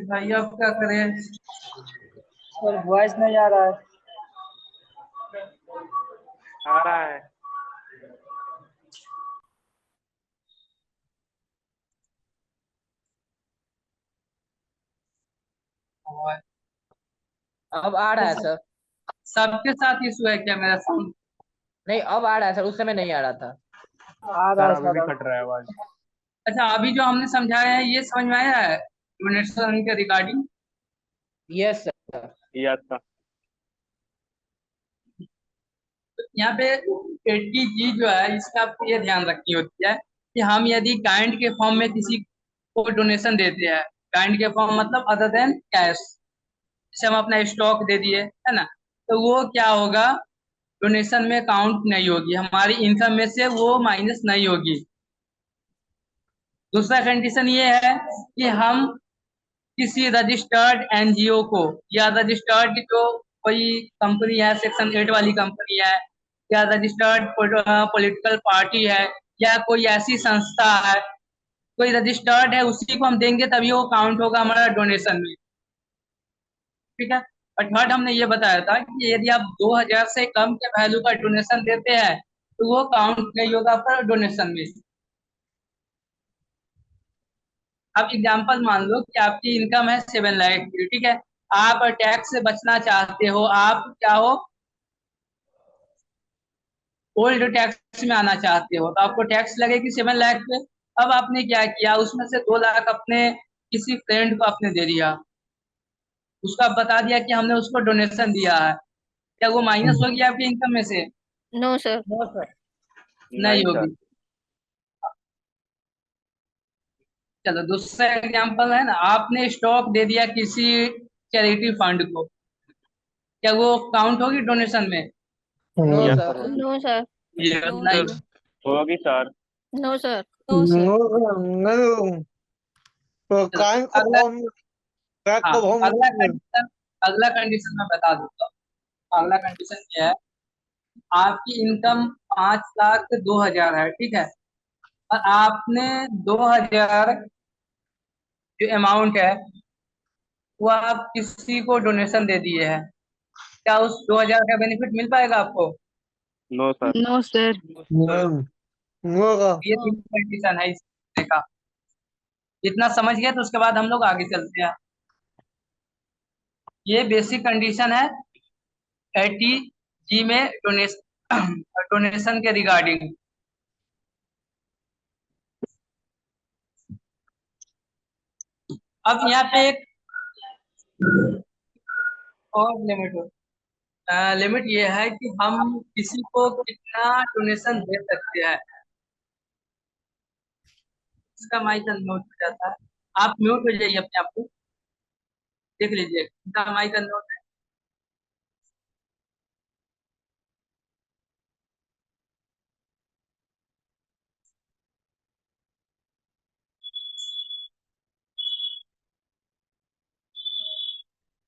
भाई अब क्या करें? सर वॉइस नहीं आ रहा है। आ रहा है। और अब आ रहा है सर। सबके साथ इशू है क्या मेरा साउंड? नहीं अब आ रहा है सर, उस समय नहीं आ रहा था। आ रहा सर है अभी भी सर। कट रहा है आवाज। अच्छा, अभी जो हमने समझाया है ये समझ में आया है डोनेशन के regarding? Yes sir. Yes sir. यहाँ पे 80G जो है इसका आपको ये ध्यान रखनी होती है कि हम यदि काइंड के फॉर्म में किसी को डोनेशन देते हैं, काइंड के फॉर्म मतलब अदर देन कैश, जैसे हम अपना स्टॉक दे दिए है ना, तो वो क्या होगा, डोनेशन में काउंट नहीं होगी, हमारी इनकम में से वो माइनस नहीं होगी। दूसरा कंडीशन ये है कि हम किसी रजिस्टर्ड एनजीओ को या रजिस्टर्ड जो कोई कंपनी है सेक्शन 8 वाली कंपनी है या रजिस्टर्ड पॉलिटिकल पार्टी है या कोई ऐसी संस्था है, कोई रजिस्टर्ड है, उसी को हम देंगे तभी वो काउंट होगा हमारा डोनेशन में। ठीक है। और थर्ड हमने ये बताया था कि यदि आप 2000 से कम के वैल्यू का डोनेशन देते हैं तो वो काउंट नहीं होगा आपका डोनेशन में। अब एग्जांपल मान लो कि आपकी इनकम है 7 लाख की, ठीक है, आप टैक्स से बचना चाहते हो, आप क्या हो, ओल्ड टैक्स में आना चाहते हो, तो आपको टैक्स लगेगी 7 लाख पे। अब आपने क्या किया, उसमें से 2 लाख अपने किसी फ्रेंड को आपने दे दिया, उसको आप बता दिया कि हमने उसको डोनेशन दिया है, क्या वो माइनस होगी आपकी इनकम में से? No sir. No sir. नहीं नहीं सर। होगी। चलो दूसरा एग्जांपल है ना, आपने स्टॉक दे दिया किसी चैरिटी फंड को, क्या वो काउंट होगी डोनेशन में? No yes sir. सर होगी। No sir. नो नहीं। सर। होगी sir. No sir. No sir. नहीं तो चलो काइंड को अगला, फॉर्म ट्रैक हाँ को फॉर्म अगला कंडीशन मैं बता देता हूँ। अगला कंडीशन क्या है, आपकी इनकम 5,02,000 है, ठीक है, और आपने 2,000 जो अमाउंट है वो आप किसी को डोनेशन दे दिए है, क्या उस 2,000 का बेनिफिट मिल पाएगा आपको? No sir. No sir. होगा। ये तीन कंडीशन है इसका का। इतना समझ गए तो उसके बाद हम लोग आगे चलते हैं। ये बेसिक कंडीशन है 80G में डोनेशन के रिगार्डिंग। अब यहाँ पे एक और लिमिट हो, लिमिट ये है कि हम किसी को कितना डोनेशन दे सकते हैं। इसका माइक अनम्यूट हो जाता है, आप म्यूट हो जाइए अपने आप को, देख लीजिए इसका माइक अनम्यूट है।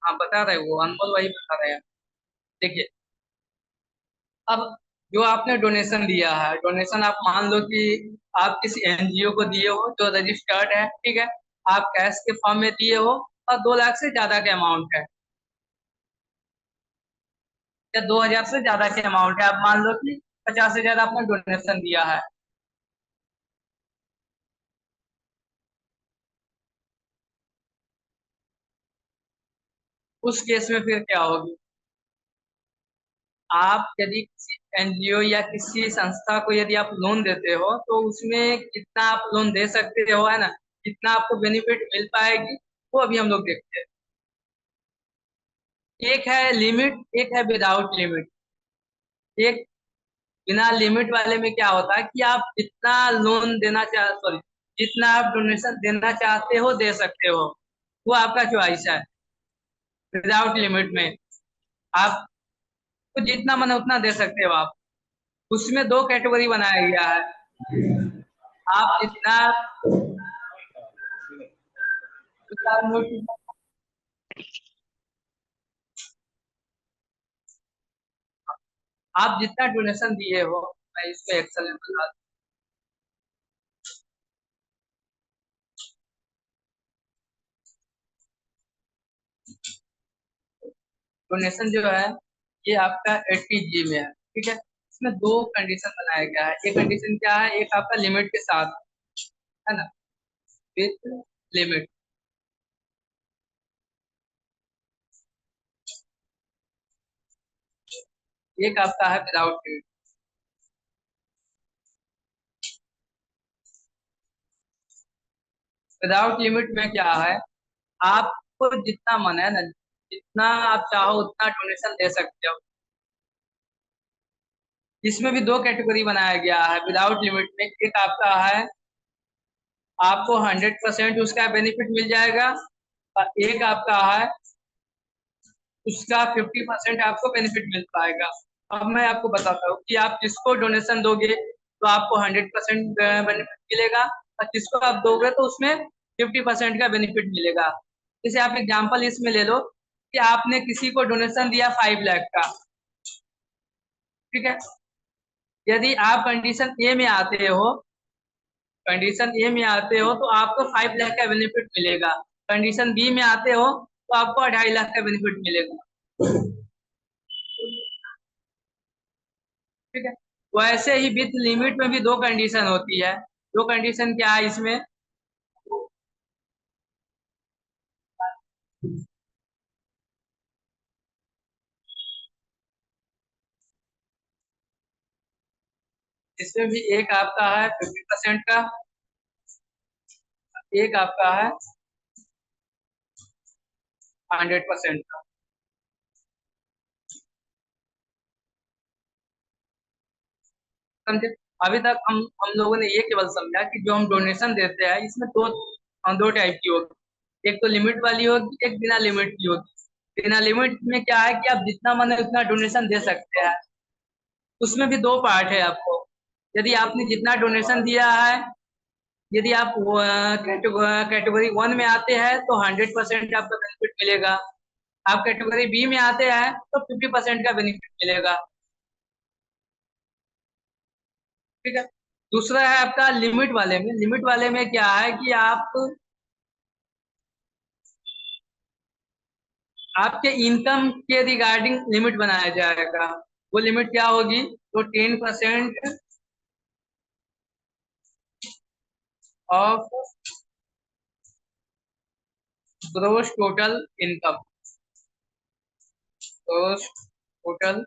हाँ बता रहे हो, अनमोल वही बता रहे हैं। देखिए, अब जो आपने डोनेशन दिया है, डोनेशन आप मान लो कि आप किसी एनजीओ को दिए हो जो रजिस्टर्ड है, ठीक है, आप कैश के फॉर्म में दिए हो और 2 लाख से ज्यादा के अमाउंट है या 2,000 से ज्यादा के अमाउंट है, आप मान लो कि 50,000 आपने डोनेशन दिया है। उस केस में फिर क्या होगी, आप यदि किसी एनजीओ या किसी संस्था को यदि आप लोन देते हो तो उसमें कितना आप लोन दे सकते हो, है ना, कितना आपको बेनिफिट मिल पाएगी, वो अभी हम लोग देखते हैं। एक है लिमिट, एक है विदाउट लिमिट। एक बिना लिमिट वाले में क्या होता है कि आप जितना लोन देना चाह सॉरी जितना आप डोनेशन देना चाहते हो दे सकते हो, वो आपका चॉइस है। विदाउट लिमिट में आप तो जितना मन उतना दे सकते हो आप। उसमें 2 कैटेगरी बनाया गया है, आप जितना आप जितना डोनेशन दिए हो, मैं इसको एक्सेल में बता दूं। डोनेशन जो है ये आपका 80G में है, ठीक है, इसमें 2 कंडीशन बनाया गया है। एक कंडीशन क्या है, एक आपका लिमिट के साथ है ना, विथ लिमिट। एक आपका है विदाउट लिमिट। विदाउट लिमिट में क्या है, आपको जितना मन है ना, जितना आप चाहो उतना डोनेशन दे सकते हो। इसमें भी दो कैटेगरी बनाया गया है विदाउट लिमिट में। एक आपका है आपको 100% उसका बेनिफिट मिल जाएगा, और एक आपका है उसका 50% आपको बेनिफिट मिल पाएगा। अब मैं आपको बताता हूँ कि आप किसको डोनेशन दोगे तो आपको 100% बेनिफिट मिलेगा, और किसको आप दोगे तो उसमें 50% का बेनिफिट मिलेगा। जैसे आप एग्जांपल इसमें ले लो कि आपने किसी को डोनेशन दिया 5 लाख का, ठीक है। यदि आप कंडीशन ए में आते हो, कंडीशन ए में आते हो तो आपको 5 लाख का बेनिफिट मिलेगा। कंडीशन बी में आते हो तो आपको 2.5 लाख का बेनिफिट मिलेगा, ठीक है। वैसे ही विथ लिमिट में भी दो कंडीशन होती है। दो कंडीशन क्या है इसमें, इसमें भी एक आपका है 50% का, एक आपका है 100% का। समझे? अभी तक हम लोगों ने ये केवल समझा कि जो हम डोनेशन देते हैं इसमें दो टाइप की होगी, एक तो लिमिट वाली होगी, एक बिना लिमिट की होगी। बिना लिमिट में क्या है कि आप जितना मन है उतना डोनेशन दे सकते हैं। उसमें भी दो पार्ट है आपको। यदि आपने जितना डोनेशन दिया है, यदि आप कैटेगरी 1 में आते हैं तो 100% आपका बेनिफिट मिलेगा। आप कैटेगरी बी में आते हैं तो 50% का बेनिफिट मिलेगा, ठीक है। दूसरा है आपका लिमिट वाले में। लिमिट वाले में क्या है कि आपके इनकम के रिगार्डिंग लिमिट बनाया जाएगा। वो लिमिट क्या होगी, तो 10% of gross total income, gross total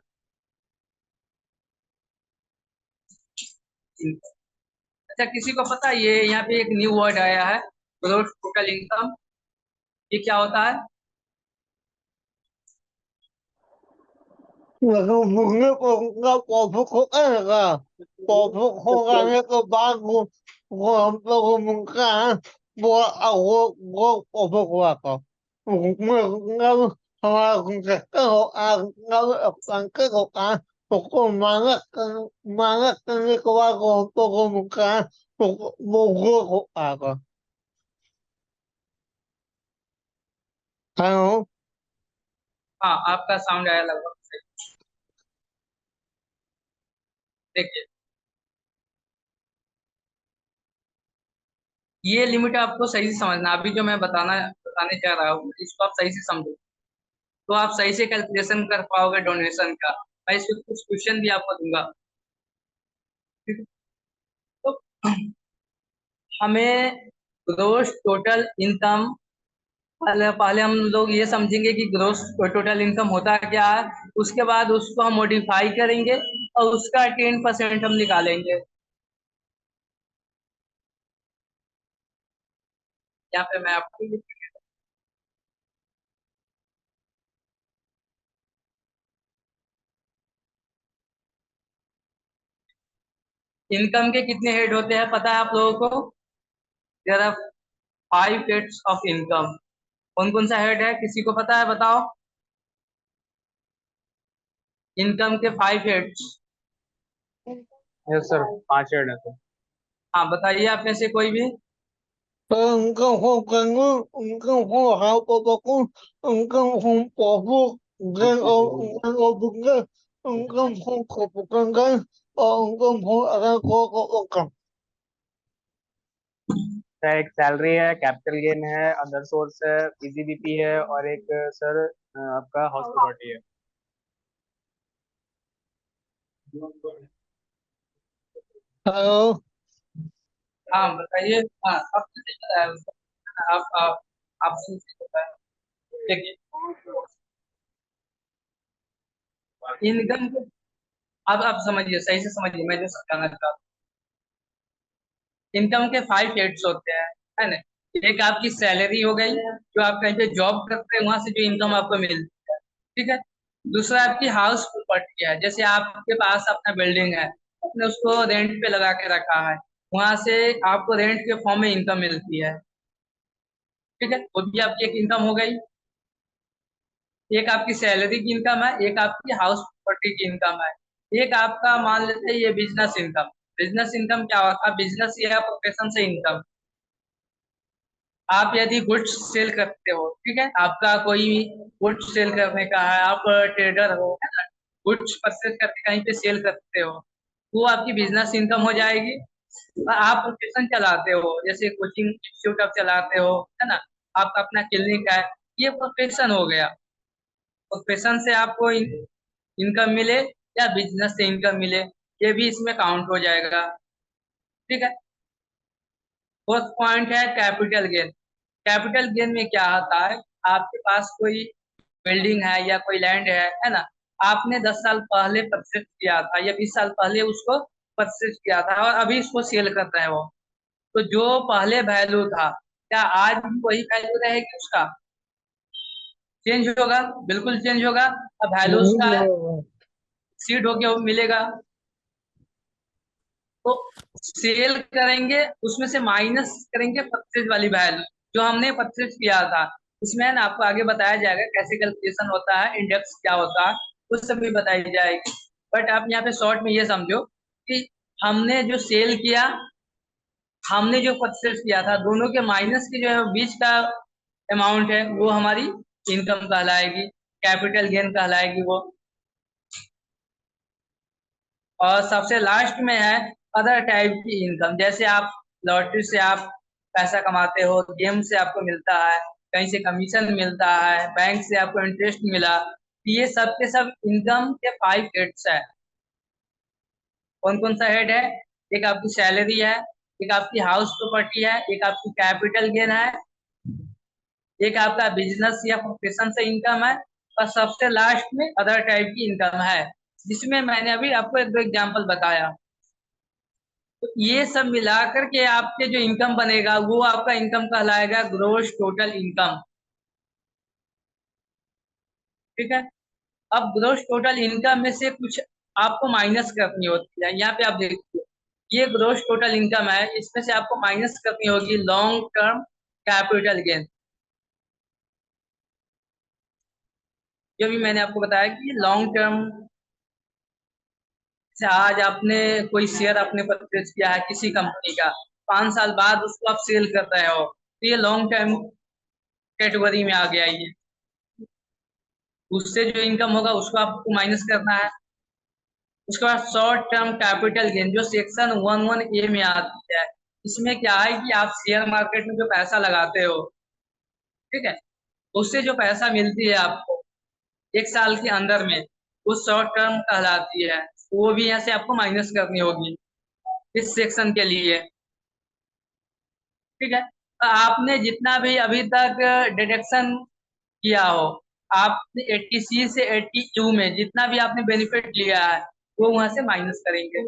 income. अच्छा, किसी को पता है ये यहाँ पे एक न्यू वर्ड आया है ग्रोस टोटल इनकम, ये क्या होता है? मुझे उनका प्रॉफिट होता रहेगा, प्रॉफिट हो जाने के बाद वो हम लोग को मिलता है, वो प्रॉफिट हुआ था उसमें हमारा कंट्रैक्टर होता है, एक्सपेंसेस होता है, उसको माइनस करने के बाद वो हम लोग को मिलता है, तो वो ग्रोथ होता है। हेलो। हाँ, आपका साउंड आया लगभग सही। देखिए, ये लिमिट आपको सही से समझना। अभी जो मैं बताने जा रहा हूँ इसको आप सही से समझो, तो आप सही से कैलकुलेशन कर पाओगे डोनेशन का। मैं इसमें कुछ क्वेश्चन भी आपको दूंगा, ठीक है? तो हमें ग्रोस टोटल इनकम, पहले पहले हम लोग ये समझेंगे कि ग्रोस टोटल इनकम होता क्या है। उसके बाद उसको हम मॉडिफाई करेंगे और उसका 10% हम निकालेंगे। यहाँ पे मैं आपको इनकम के कितने हेड होते हैं पता है आप लोगों को? There are 5 heads of income. कौन कौन सा हेड है, किसी को पता है? बताओ। इनकम के 5 हेड्स। यस सर, 5 हेड है सर। हाँ, बताइए आप में से कोई भी। उनका हो करना, उनका हो हाउ को उनका हो पापू गन और बुंगे, उनका हो कोपकंगा और उनका हो अगर को कम। सर एक सैलरी है, कैपिटल गेन है, अदर सोर्स है, पीजीबीपी है, और एक सर आपका हाउस प्रॉपर्टी है। हेलो। हाँ, बताइए। हाँ, आपने सही बताया। आपने सही बताया। देखिए, इनकम के अब समझिए, सही से समझिए मैं जो समझाना चाहता हूँ। इनकम के 5 हेड्स होते हैं, है ना। एक आपकी सैलरी हो गई, जो आप कहीं पे जॉब करते हैं वहां से जो इनकम आपको मिलती है, ठीक है। दूसरा आपकी हाउस प्रॉपर्टी है, जैसे आपके पास अपना बिल्डिंग है, आपने उसको रेंट पे लगा के रखा है, वहां से आपको रेंट के फॉर्म में इनकम मिलती है, ठीक है, वो भी आपकी एक इनकम हो गई। एक आपकी सैलरी की इनकम है, एक आपकी हाउस प्रॉपर्टी की इनकम है, एक आपका मान लेते हैं ये बिजनेस इनकम। बिजनेस इनकम क्या होता है? बिजनेस या प्रोफेशन से इनकम। आप यदि गुड्स सेल करते हो, ठीक है, आपका कोई गुड्स सेल करने का है, आप ट्रेडर हो, है ना, गुड्स परचेज करके कहीं पे सेल करते हो, वो आपकी बिजनेस इनकम हो जाएगी। और आप प्रोफेशन चलाते हो, जैसे कोचिंग इंस्टीट्यूट आप चलाते हो, है ना, आपका अपना क्लिनिक है, ये प्रोफेशन हो गया। प्रोफेशन से आपको इनकम मिले या बिजनेस से इनकम मिले, ये भी इसमें काउंट हो जाएगा, ठीक है। फोर्थ पॉइंट है कैपिटल गेन। कैपिटल गेन में क्या होता है? आपके पास कोई बिल्डिंग है या कोई लैंड है ना, आपने 10 साल पहले परचेज किया था या 20 साल पहले उसको परचेज किया था और अभी इसको सेल कर रहे हो, तो जो पहले वैल्यू था, क्या आज भी वही वैल्यू रहेगी उसका? चेंज होगा, बिल्कुल चेंज होगा। अब वैल्यू नहीं उसका रहेगा। सीड होके मिलेगा, तो सेल करेंगे, उसमें से माइनस करेंगे परचेज वाली वैल्यू जो हमने परचेज किया था। इसमें है ना, आपको आगे बताया जाएगा कैसे कैलकुलेशन होता है, इंडेक्स क्या होता है, उस सब भी बताई जाएगी। बट आप यहाँ पे शॉर्ट में ये समझो कि हमने जो सेल किया, हमने जो परचेज किया था, दोनों के माइनस के जो है बीच का अमाउंट है, वो हमारी इनकम कहलाएगी, कैपिटल गेन कहलाएगी वो। और सबसे लास्ट में है अदर टाइप की इनकम, जैसे आप लॉटरी से आप पैसा कमाते हो, गेम से आपको मिलता है, कहीं से कमीशन मिलता है, बैंक से आपको इंटरेस्ट मिला, ये सब के सब इनकम के 5 हेड्स है। कौन कौन सा हेड है? एक आपकी सैलरी है, एक आपकी हाउस प्रॉपर्टी है, एक आपकी कैपिटल गेन है, एक आपका बिजनेस या प्रोफेशन से इनकम है, और सबसे लास्ट में अदर टाइप की इनकम है, जिसमें मैंने अभी आपको एक दो एग्जाम्पल बताया। तो ये सब मिलाकर के आपके जो इनकम बनेगा, वो आपका इनकम कहलाएगा ग्रोस टोटल इनकम, ठीक है। अब ग्रोस टोटल इनकम में से कुछ आपको माइनस करनी होती है। यहाँ पे आप देखिए, ये ग्रोस टोटल इनकम है, इसमें से आपको माइनस करनी होगी लॉन्ग टर्म कैपिटल गेन। जो भी मैंने आपको बताया कि लॉन्ग टर्म से, आज आपने कोई शेयर आपने परचेज किया है किसी कंपनी का, 5 साल बाद उसको आप सेल कर रहे हो, तो ये लॉन्ग टर्म कैटेगरी में आ गया ये। उससे जो इनकम होगा उसको आपको माइनस करना है। उसके बाद शॉर्ट टर्म कैपिटल गेन, जो सेक्शन 11A में आती है, इसमें क्या है कि आप शेयर मार्केट में जो पैसा लगाते हो, ठीक है, उससे जो पैसा मिलती है आपको 1 साल के अंदर में, वो शॉर्ट टर्म कहलाती है, वो भी यहाँ से आपको माइनस करनी होगी इस सेक्शन के लिए, ठीक है। तो आपने जितना भी अभी तक डिडक्शन किया हो, आपने 80C से 80U में जितना भी आपने बेनिफिट लिया है, वो वहां से माइनस करेंगे।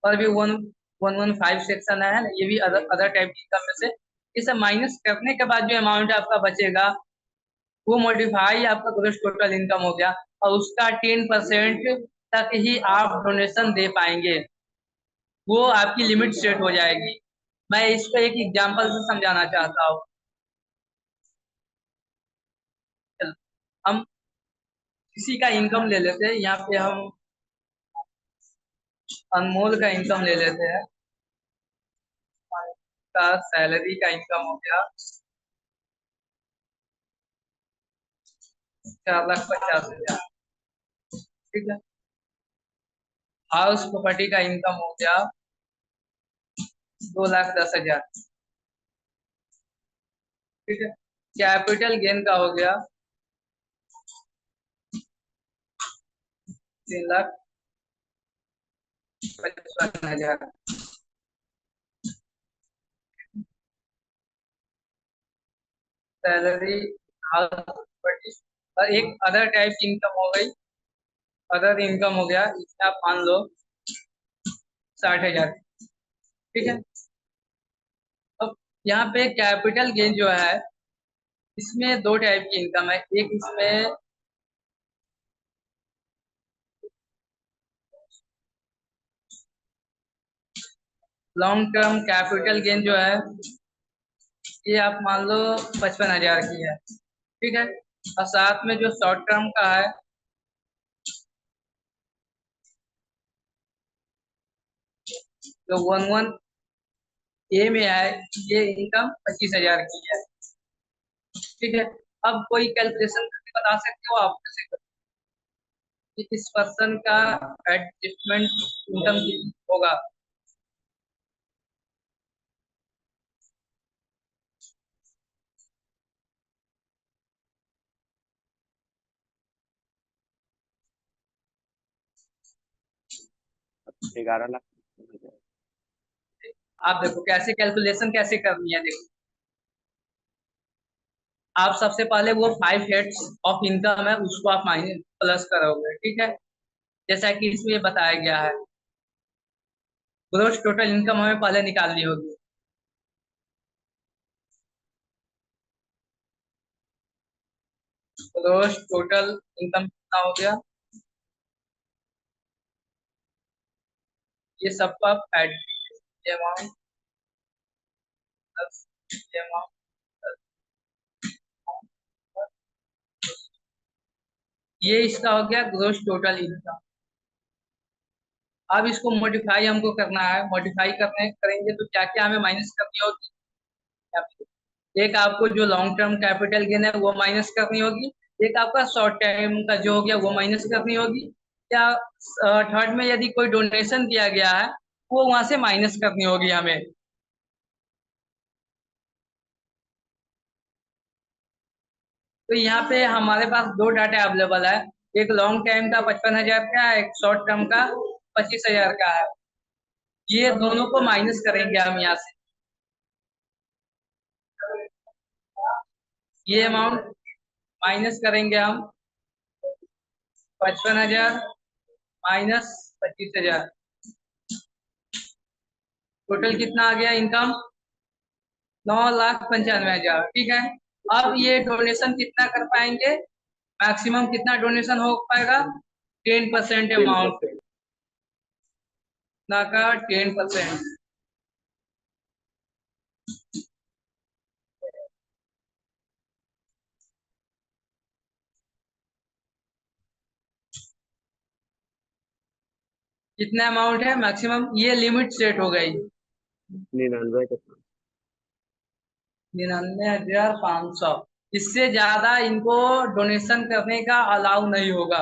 और भी 115 सेक्शन है ना, ये भी अदर टाइप की इनकम में से। ये सब माइनस करने के बाद जो अमाउंट आपका बचेगा, वो मॉडिफाई आपका ग्रोस टोटल इनकम हो गया, और उसका 10% तक ही आप डोनेशन दे पाएंगे, वो आपकी लिमिट सेट हो जाएगी। मैं इसको एक एग्जांपल से समझाना चाहता हूँ। चलो, हम किसी का इनकम ले लेते हैं, यहाँ पे हम अनमोल का इनकम ले लेते हैं। का सैलरी का इनकम हो गया 4,50,000, ठीक है। हाउस प्रॉपर्टी का इनकम हो गया 2,10,000, ठीक है। कैपिटल गेन का हो गया 3,55,000। सैलरी, हाउस प्रॉपर्टी, और एक अदर टाइप की इनकम हो गई। अदर इनकम हो गया, इसमें आप मान लो 60,000। ठीक है। अब यहाँ पे कैपिटल गेन जो है, इसमें दो टाइप की इनकम है। एक इसमें लॉन्ग टर्म कैपिटल गेन जो है, ये आप मान लो 55,000 की है। ठीक है। और साथ में जो शॉर्ट टर्म का है, जो 11A में है, ये इनकम 25,000 की है। ठीक है। अब कोई कैलकुलेशन करके बता सकते हो आप कैसे कि इस पर्सन का एडजस्टमेंट इनकम होगा? अब 11 लाख। आप देखो कैसे कैलकुलेशन कैसे करनी है। देखो, आप सबसे पहले वो 5 हेड्स ऑफ इनकम है, उसको आप माइनस प्लस करोगे। ठीक है। जैसा कि इसमें बताया गया है, ग्रोस टोटल इनकम हमें पहले निकालनी होगी। ग्रोस टोटल इनकम कितना हो गया, ये सबको आप ऐड कीजिए। अमाउंट प्लस अमाउंट, ये इसका हो गया ग्रोस टोटल इनकम। अब इसको मॉडिफाई हमको करना है। मॉडिफाई करने करेंगे तो क्या क्या हमें माइनस करनी होगी? एक आपको जो लॉन्ग टर्म कैपिटल गेन है वो माइनस करनी होगी। एक आपका शॉर्ट टाइम का जो हो गया वो माइनस करनी होगी। या थर्ड में यदि कोई डोनेशन दिया गया है, वो वहां से माइनस करनी होगी हमें। तो यहाँ पे हमारे पास दो डाटा अवेलेबल है। एक लॉन्ग टाइम का 55,000 का है, एक शॉर्ट टर्म का 25,000 का है। ये दोनों को माइनस करेंगे हम यहाँ से। ये अमाउंट माइनस करेंगे हम, 55,000 माइनस 25,000, टोटल कितना आ गया इनकम? 9,95,000। ठीक है। अब ये डोनेशन कितना कर पाएंगे? मैक्सिमम कितना डोनेशन हो पाएगा? 10% अमाउंट ना का 10%। कितना अमाउंट है मैक्सिमम? ये लिमिट सेट हो गई 99,500। इससे ज्यादा इनको डोनेशन करने का अलाउ नहीं होगा।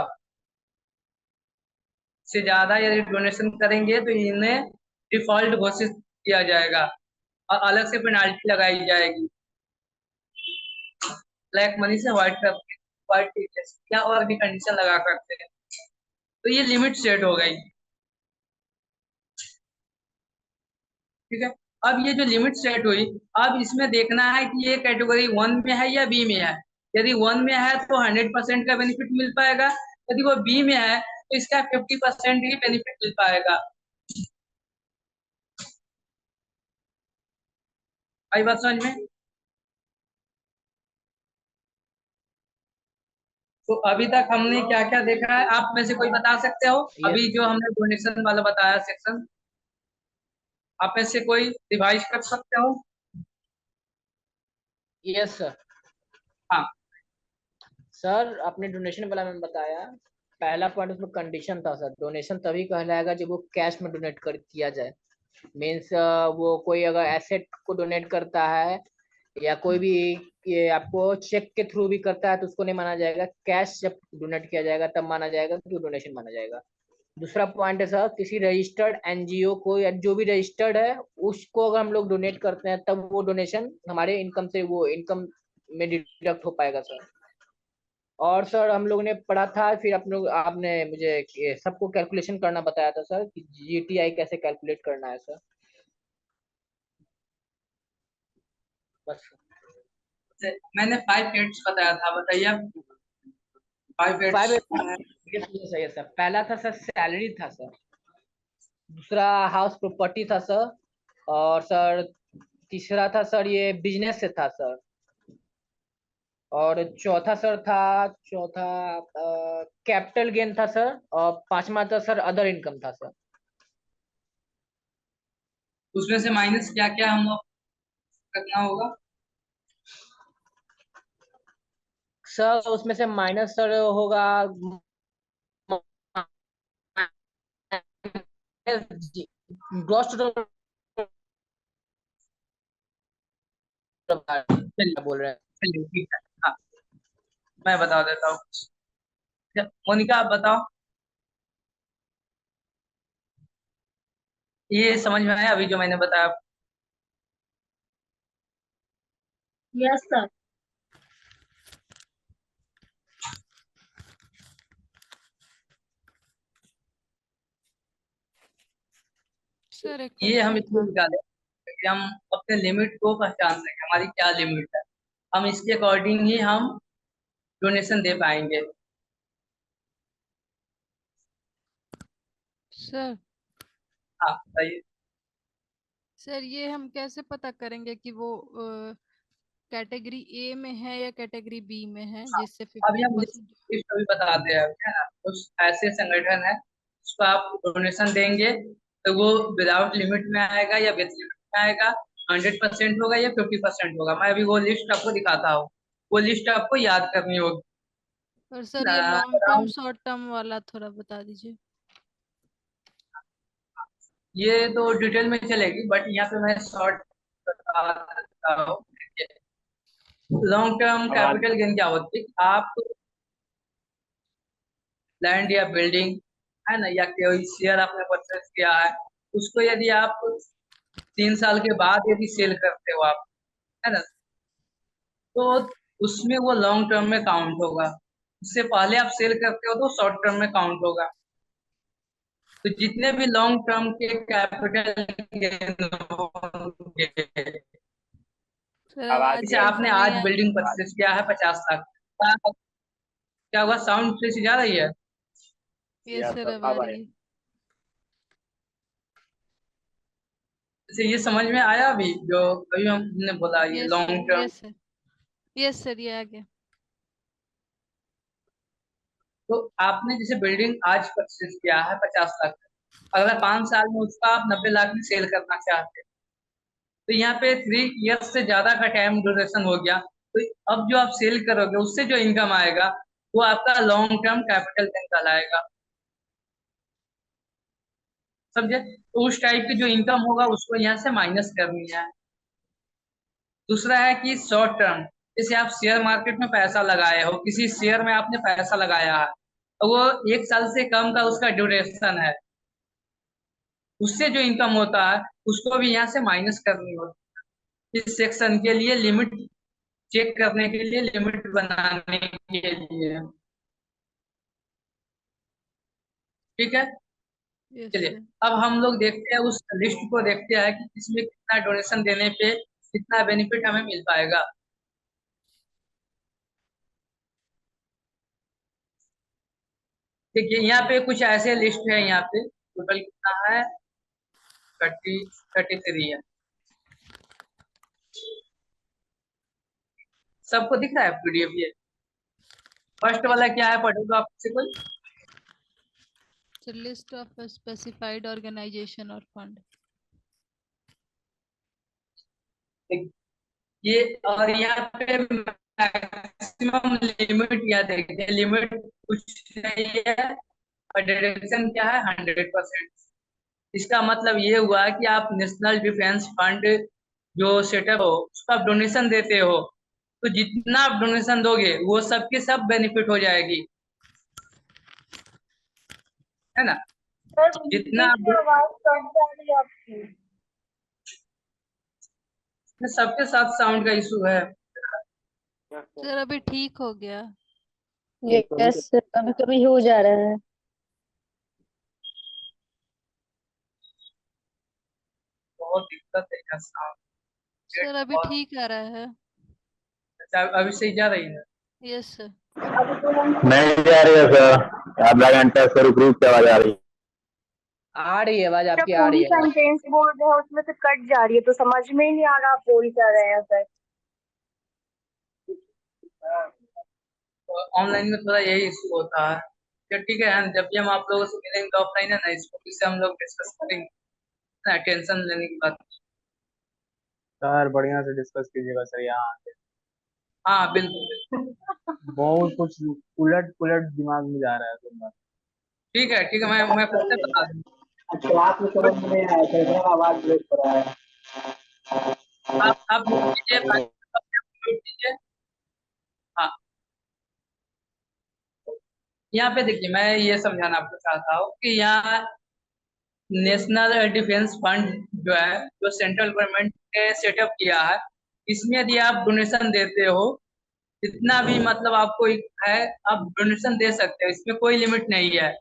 इससे ज्यादा यदि डोनेशन करेंगे तो इन्हें डिफॉल्ट घोषित किया जाएगा और अलग से पेनाल्टी लगाई जाएगी। ब्लैक मनी से व्हाइट या और भी कंडीशन लगा सकते हैं। तो ये लिमिट सेट हो गई। ठीक है। अब ये जो लिमिट सेट हुई, अब इसमें देखना है कि ये कैटेगरी 1 में है या बी में है। यदि 1 में है तो 100% का बेनिफिट मिल पाएगा। यदि वो बी में है तो इसका 50% ही बेनिफिट मिल पाएगा। आई बात समझ में? तो अभी तक हमने क्या क्या देखा है, आप में से कोई बता सकते हो? अभी जो हमने डोनेशन वाला बताया सेक्शन, आप में से कोई रिवाइज कर सकते हो? Yes sir. हाँ सर, आपने डोनेशन वाला में बताया, पहला पॉइंट उसमें कंडीशन था सर, डोनेशन तभी कहलाएगा जब वो कैश में डोनेट कर किया जाए। मीन्स वो कोई अगर एसेट को डोनेट करता है या कोई भी ये आपको चेक के थ्रू भी करता है तो उसको नहीं माना जाएगा। कैश जब डोनेट किया जाएगा तब माना जाएगा कि डोनेशन माना जाएगा। दूसरा पॉइंट है सर, किसी रजिस्टर्ड एनजीओ को या जो भी रजिस्टर्ड है उसको अगर हम लोग डोनेट करते हैं तब वो डोनेशन हमारे इनकम से, वो इनकम में डिडक्ट हो पाएगा सर। और सर हम लोग ने पढ़ा था, फिर आप लोग आपने मुझे सबको कैलकुलेशन करना बताया था सर कि जीटीआई कैसे कैलकुलेट करना है सर। बस मैंने 5 एड्स बताया था, बताइए आप। 5 फाइव एड्स। सही है सर। पहला था सर सैलरी था सर, दूसरा हाउस प्रॉपर्टी था सर, और सर तीसरा था सर ये बिजनेस से था सर, और चौथा सर था, चौथा कैपिटल गेन था सर, और पांचवा था सर अदर इनकम था सर। उसमें से माइनस क्या क्या हम लोग करना होगा? सर उसमें से माइनस सर होगा ग्रॉस टोटल चलिए बोल रहे हैं। चलिए ठीक है। हाँ, मैं बता देता हूँ। मोनिका आप बताओ, ये समझ में आया अभी जो मैंने बताया? Yes sir. सर एक ये हम क्वेश्चन इसलिए था। निकाले कि हम अपने लिमिट को पहचान सकें, हमारी क्या लिमिट है, हम इसके अकॉर्डिंग ही हम डोनेशन दे पाएंगे। सर हाँ बताइए। सर ये हम कैसे पता करेंगे कि वो कैटेगरी ए में है या कैटेगरी बी में है, हाँ, जिससे अभी हम 50%? लिस्ट अभी बताते हैं, है ना। कुछ ऐसे संगठन है उसको आप डोनेशन देंगे तो वो विदाउट लिमिट में आएगा या विद लिमिट में आएगा, 100% होगा या 50% होगा। मैं अभी वो लिस्ट आपको दिखाता हूँ, वो लिस्ट आपको याद करनी होगी। और सर ये long term around short term वाला थोड़ा बता दीजिए। ये तो डिटेल में चलेगी, बट यहाँ पे मैं शॉर्ट बता देता हूँ। लॉन्ग टर्म आवाज कैपिटल गेन क्या होती है? आप लैंड या बिल्डिंग, है ना, या कोई शेयर आपने परचेस किया है, उसको यदि आप 3 साल के बाद यदि सेल करते हो आप, है ना, तो उसमें वो लॉन्ग टर्म में काउंट होगा। उससे पहले आप सेल करते हो तो शॉर्ट टर्म में काउंट होगा। तो जितने भी लॉन्ग टर्म के कैपिटल गेन होंगे, सर आवाज आवाज जैसे सही से आपने नहीं आज आई। बिल्डिंग परचेस किया है 50 लाख, क्या हुआ? साउंड फिर से जा रही है? ये सर अब आ अब रही आया। है। जैसे ये समझ में आया अभी जो अभी हमने बोला, ये yes sir, long term. Yes sir, yes sir, ये आ गया। तो आपने जैसे बिल्डिंग आज परचेज किया है 50 लाख, अगर 5 साल में उसका आप 90 लाख में सेल करना चाहते हैं, तो यहाँ पे 3 इयर्स से ज्यादा का टाइम ड्यूरेशन हो गया। तो अब जो आप सेल करोगे उससे जो इनकम आएगा वो आपका लॉन्ग टर्म कैपिटल गेन कहलाएगा। समझे? तो उस टाइप की जो इनकम होगा उसको यहाँ से माइनस करनी है। दूसरा है कि शॉर्ट टर्म, जैसे आप शेयर मार्केट में पैसा लगाए हो, किसी शेयर में आपने पैसा लगाया है, तो वो 1 साल से कम का उसका ड्यूरेशन है, उससे जो इनकम होता है उसको भी यहाँ से माइनस करनी होती है। इस सेक्शन के लिए लिमिट चेक करने के लिए, लिमिट बनाने के लिए। ठीक है, यस चलिए। सर। अब हम लोग देखते हैं, उस लिस्ट को देखते हैं कि इसमें कितना डोनेशन देने पे कितना बेनिफिट हमें मिल पाएगा। देखिए यहाँ पे कुछ ऐसे लिस्ट है, यहाँ पे टोटल कितना है? 33 है। सबको दिख रहा है पीडीएफ ये? फर्स्ट यस वाला क्या है, पढ़ेगा आपसे कोई? Sir, list of specified organisation और फंड। ये और यहाँ पे मैक्सिमम लिमिट, यहाँ देखिए लिमिट कुछ नहीं है और डायरेक्शन क्या है? 100%। इसका मतलब ये हुआ कि आप नेशनल डिफेंस फंड जो सेटअप हो उसको आप डोनेशन देते हो, तो जितना आप डोनेशन दोगे वो सबके सब बेनिफिट हो जाएगी, है ना। सर जितना बीच आप में आवाज कट जा रही है आपकी। सबके साथ साउंड का इशू है। सर अभी ठीक हो गया। यस कभी कभी हो जा रहा है। बहुत दिक्कत है इसका साउंड। सर अभी और ठीक आ रहा है। अभी सही जा रही है? Yes sir. नहीं जा रही है सर, आधा घंटा से रुक रुक के आवाज आ रही है। आ रही है आवाज, जब आपकी आ रही पूरी है आवाज। सेंटेंस बोल रहे हैं उसमें से कट जा रही है, तो समझ में ही नहीं आ रहा आप बोल क्या रहे हैं सर। तो ऑनलाइन में थोड़ा यही इशू होता है। तो ठीक है, जब भी हम आप लोगों से मिलेंगे ऑफलाइन है ना, इसको फिर से हम लोग डिस्कस करेंगे ना, टेंशन लेने की बात। सर बढ़िया से डिस्कस कीजिएगा सर यहाँ आके। हाँ बिल्कुल बिल्कुल। बहुत कुछ उलट पुलट दिमाग में जा रहा है सर। ठीक है ठीक है, मैं फिर से बता दूँ। क्लास में समझ में नहीं आया, कैमरा का आवाज ब्रेक हो रहा है। आप म्यूट कीजिए, म्यूट कीजिए। हाँ, यहाँ पे देखिए, मैं ये समझाना आपको चाहता हूँ कि यहाँ नेशनल डिफेंस फंड जो है, जो सेंट्रल गवर्नमेंट ने सेटअप किया है, इसमें यदि आप डोनेशन देते हो, जितना भी मतलब आपको है, आप डोनेशन दे सकते हो, इसमें कोई लिमिट नहीं है।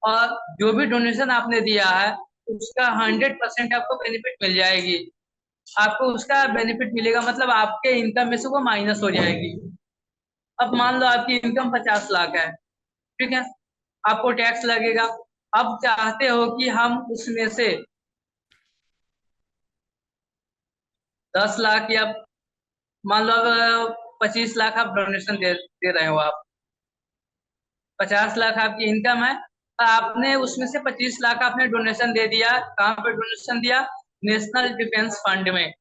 और जो भी डोनेशन आपने दिया है उसका 100% आपको बेनिफिट मिल जाएगी। आपको उसका बेनिफिट मिलेगा, मतलब आपके इनकम में से वो माइनस हो जाएगी। अब मान लो आपकी इनकम 50 लाख है, ठीक है, आपको टैक्स लगेगा। अब चाहते हो कि हम उसमें से 10 लाख या मान लो 25 लाख आप डोनेशन दे रहे हो, आप 50 लाख आपकी इनकम है, तो आपने उसमें से 25 लाख आपने डोनेशन दे दिया। कहाँ पे डोनेशन दिया? नेशनल डिफेंस फंड में।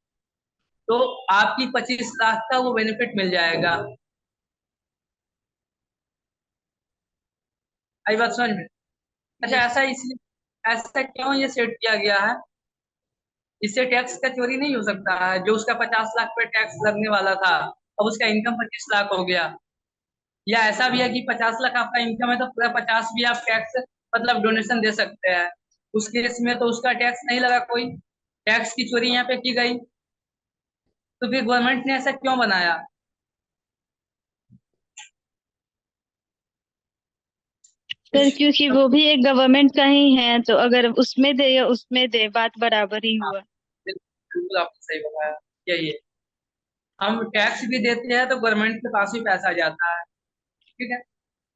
तो आपकी 25 लाख का वो बेनिफिट मिल जाएगा। आई बात समझ में? अच्छा, यस। ऐसा इसलिए, ऐसा क्यों ये सेट किया गया है? इससे टैक्स का चोरी नहीं हो सकता है। जो उसका 50 लाख पे टैक्स लगने वाला था, अब उसका इनकम 25 लाख हो गया। या ऐसा भी है कि 50 लाख आपका इनकम है तो पूरा 50 भी आप टैक्स मतलब डोनेशन दे सकते हैं। उस केस में तो उसका टैक्स नहीं लगा, कोई टैक्स की चोरी यहाँ पे की गई। तो फिर गवर्नमेंट ने ऐसा क्यों बनाया? सर क्योंकि वो भी एक गवर्नमेंट का ही है, तो अगर उसमें दे या उसमें दे बात बराबर ही हाँ, हुआ। बिल्कुल आपने सही बताया। यही है, हम टैक्स भी देते हैं तो गवर्नमेंट के पास ही पैसा जाता है, ठीक है।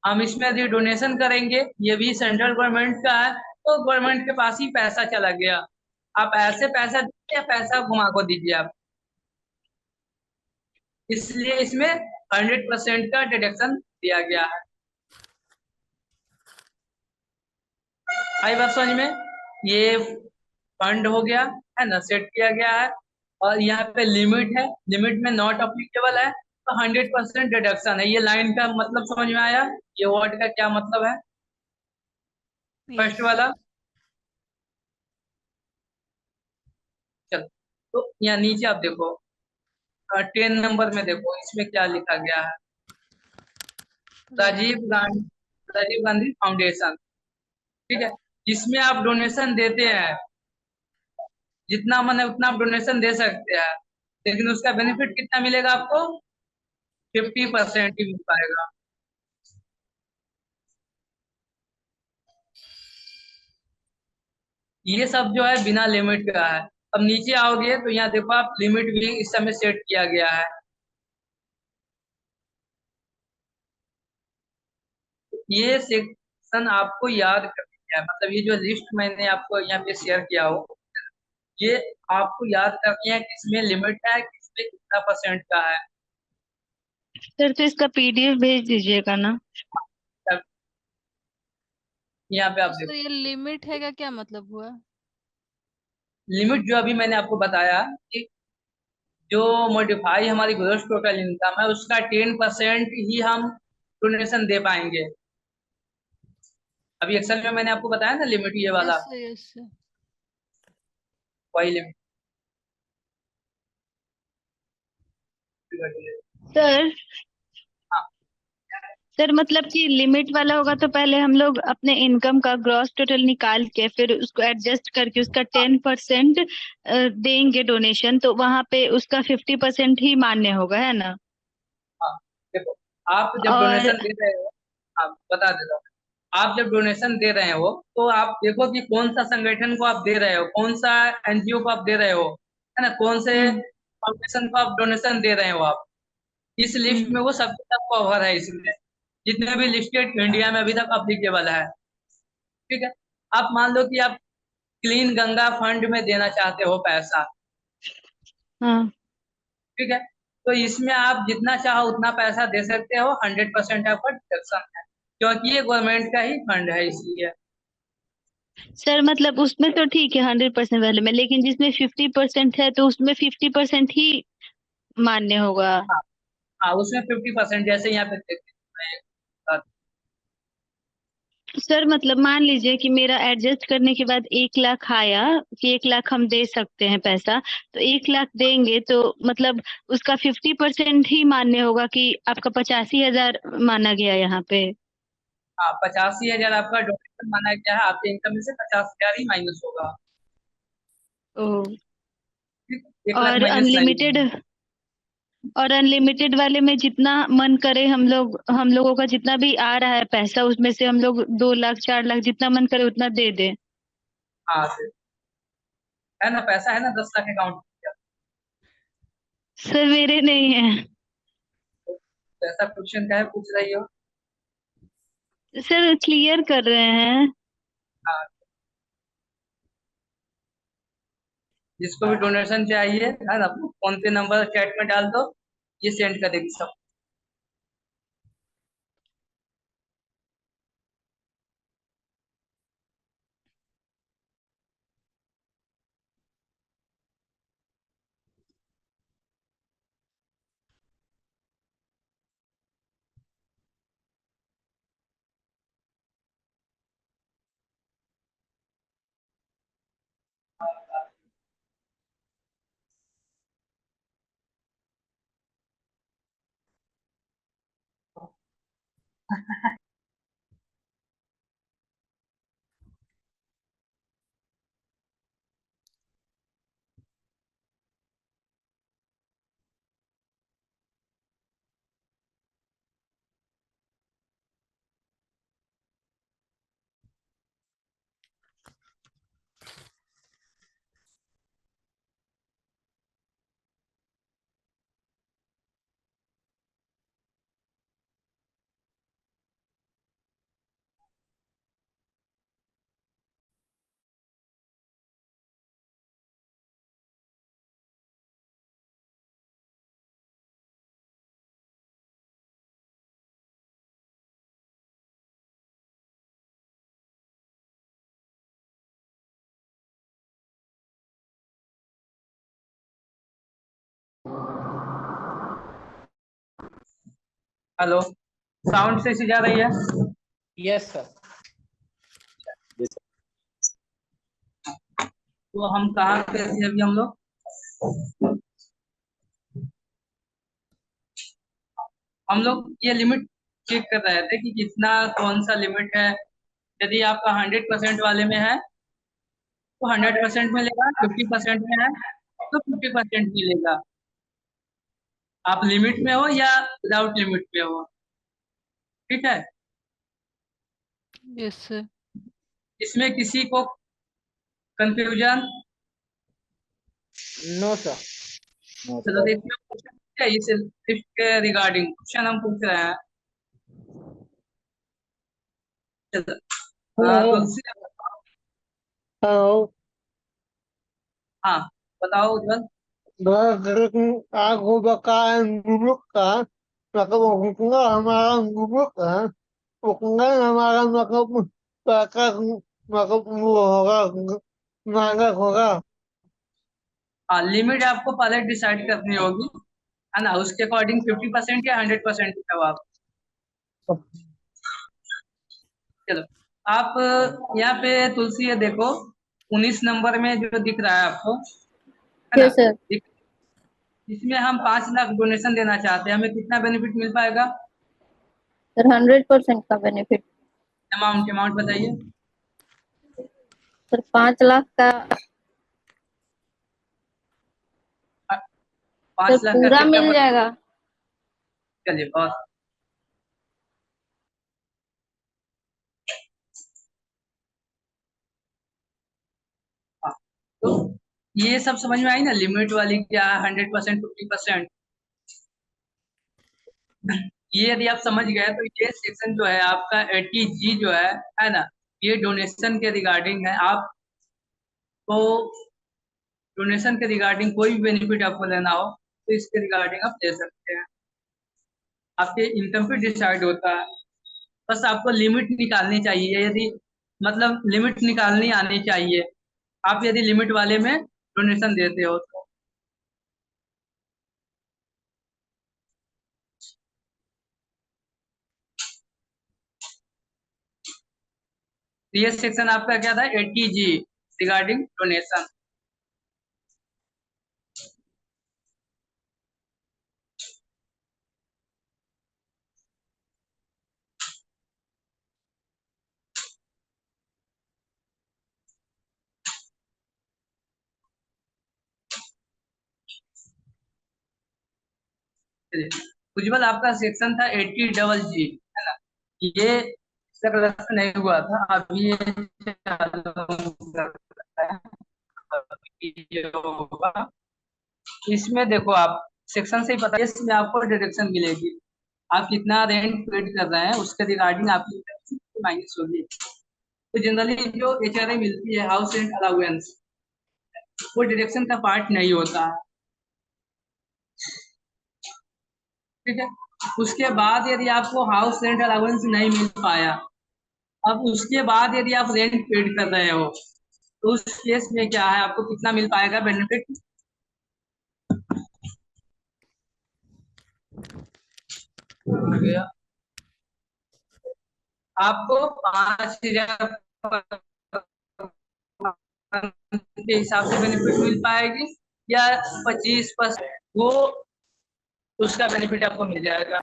हम इसमें यदि डोनेशन करेंगे, ये भी सेंट्रल गवर्नमेंट का है, तो गवर्नमेंट के पास ही पैसा चला गया। आप ऐसे पैसा दीजिए या पैसा घुमा को दीजिए आप, इसलिए इसमें 100% का डिडक्शन दिया गया है। आई बात समझ में? ये फंड हो गया है ना, सेट किया गया है। और यहाँ पे लिमिट है, लिमिट में नॉट अप्लीकेबल है, तो 100% डिडक्शन है। ये लाइन का मतलब समझ में आया? ये वर्ड का क्या मतलब है? First yes. वाला। चलो, तो यहाँ नीचे आप देखो, 10 नंबर में देखो, इसमें क्या लिखा गया है? राजीव गांधी, राजीव गांधी फाउंडेशन, ठीक है। जिसमें आप डोनेशन देते हैं, जितना मन है उतना आप डोनेशन दे सकते हैं, लेकिन उसका बेनिफिट कितना मिलेगा आपको? 50% ही मिल पाएगा। ये सब जो है बिना लिमिट का है। अब नीचे आओगे तो यहाँ देखो आप, लिमिट भी इस समय सेट किया गया है। ये सेक्शन आपको याद करना है, मतलब ये जो लिस्ट मैंने आपको यहाँ पे शेयर किया हो, ये आपको याद करनी है किसमें लिमिट है, किसमें कितना परसेंट का है। सर तो इसका पीडीएफ भेज दीजिएगा ना। तब यहाँ पे आप तो देखो, ये लिमिट है का क्या मतलब हुआ? लिमिट जो अभी मैंने आपको बताया कि जो मॉडिफाई हमारी ग्रोस टोटल इनकम है, उसका 10% ही हम डोनेशन दे पाएंगे। अभी एक्सेल में मैंने आपको बताया ना लिमिट ये वाला, यस सर, यस सर। वही लिमिट। सर हाँ, सर मतलब कि लिमिट वाला होगा तो पहले हम लोग अपने इनकम का ग्रॉस टोटल निकाल के फिर उसको एडजस्ट करके उसका 10% देंगे डोनेशन, तो वहां पे उसका 50% ही मान्य होगा, है ना? हाँ, देखो, आप जब और डोनेशन दे रहे हो, आप बता देता हूँ, आप जब डोनेशन दे रहे हो तो आप देखो कि कौन सा संगठन को आप दे रहे हो, कौन सा एनजीओ को आप दे रहे हो, है ना, कौन से हम्म, फाउंडेशन को आप डोनेशन दे रहे हो आप। इस लिस्ट में वो सबके सब कवर है इसमें, जितने भी लिस्टेड इंडिया में अभी तक अप्लीकेबल है। ठीक है, आप मान लो कि आप क्लीन गंगा फंड में देना चाहते हो पैसा, हाँ ठीक है, तो इसमें आप जितना चाहो उतना पैसा दे सकते हो, 100% आपका डिडक्शन है, क्योंकि ये गवर्नमेंट का ही फंड है इसलिए। सर, मतलब उसमें तो ठीक है 100% वाले में, लेकिन जिसमें 50% है तो उसमें 50% ही मान्य होगा। हाँ, हाँ, उसमें 50% जैसे यहाँ पे देखते हैं। सर मतलब मान लीजिए कि मेरा एडजस्ट करने के बाद 1 लाख आया, कि 1 लाख हम दे सकते हैं पैसा, तो 1 लाख देंगे तो मतलब उसका 50% ही मान्य होगा कि आपका 85,000 माना गया यहाँ पे। हाँ, 85,000 आपका डोनेशन माना गया है, आपके इनकम में से 50,000 ही माइनस होगा। ओ, ठीक, 1 लाख और माइनस नहीं अनलिमिटेड, होगा। और अनलिमिटेड वाले में जितना मन करे हम लोगों का जितना भी आ रहा है पैसा, उसमें से हम लोग 2 लाख 4 लाख जितना मन करे उतना दे दे। हाँ फिर है ना, पैसा है ना 10 लाख अकाउंट में। सर मेरे नहीं है। तो ऐसा क्वेश्चन का है पूछ रही हो? सर क्लियर कर रहे हैं। हाँ, जिसको भी डोनेशन चाहिए है ना, फोन पे नंबर चैट में डाल दो, ये सेंड कर देगी सब। हेलो, साउंड से जा रही है? Yes sir. तो हम कहाँ पे थे अभी हम लोग? हम लोग ये लिमिट चेक कर रहे थे कि कितना कौन सा लिमिट है। यदि आपका 100% वाले में है तो 100% मिलेगा, 50% में है तो 50% मिलेगा। आप लिमिट में हो या विदाउट लिमिट में हो, ठीक है। Yes sir. इसमें किसी को कंफ्यूजन? No sir. चलो देखिए क्वेश्चन क्या है, इस लिस्ट के रिगार्डिंग क्वेश्चन हम पूछ रहे हैं। चलो, हेलो तुलसी, हेलो हाँ बताओ उज्जवल। aku bakalan duduk kan, maka bukannya amalan duduk kan, bukannya amalan maka orang mana orang. हाँ, लिमिट आपको पहले डिसाइड करनी होगी, है ना, उसके अकॉर्डिंग 50% या 100% जवाब। चलो, आप यहाँ पे तुलसी ये देखो, 19 नंबर में जो दिख रहा है आपको, है ना, यस सर। इसमें हम 5 लाख डोनेशन देना चाहते हैं, हमें कितना बेनिफिट मिल पाएगा? सर 100% का बेनिफिट। अमाउंट बताइए। सर 5 लाख का। 5 सर लाख का पूरा कितना मिल जाएगा। चलिए बहुत। हाँ, तो ये सब समझ में आई ना, लिमिट वाली क्या, 100%, 50%। ये यदि आप समझ गए तो ये सेक्शन जो है आपका 80G जो है ना, ये डोनेशन के रिगार्डिंग है। आपको डोनेशन के रिगार्डिंग कोई भी बेनिफिट आपको लेना हो तो इसके रिगार्डिंग आप ले सकते हैं, आपके इनकम पे डिसाइड होता है। बस आपको लिमिट निकालनी चाहिए, यदि मतलब लिमिट निकालनी आनी चाहिए, आप यदि लिमिट वाले में डोनेशन देते हो तो। ये सेक्शन आपका क्या था, 80G रिगार्डिंग डोनेशन। उज्जवल आपका सेक्शन था 80G है ना, ये इसका क्लास नहीं हुआ था, अभी ये चालू कर रहा है। अभी ये होगा। इसमें देखो आप सेक्शन से ही पता है, इसमें आपको डिडक्शन मिलेगी, आप कितना रेंट पेड कर रहे हैं उसके रिगार्डिंग आपकी माइनस होगी। तो जनरली जो HRA मिलती है, हाउस रेंट अलाउंस, वो डिडक्शन का पार्ट नहीं होता है, ठीक है। उसके बाद यदि आपको हाउस रेंट अलाउंस नहीं मिल पाया, अब उसके बाद यदि आप रेंट पेड कर रहे हो तो उस केस में क्या है, आपको कितना मिल पाएगा बेनिफिट, आपको 5,000 के हिसाब से बेनिफिट मिल पाएगी, या 25%, वो उसका बेनिफिट आपको मिल जाएगा,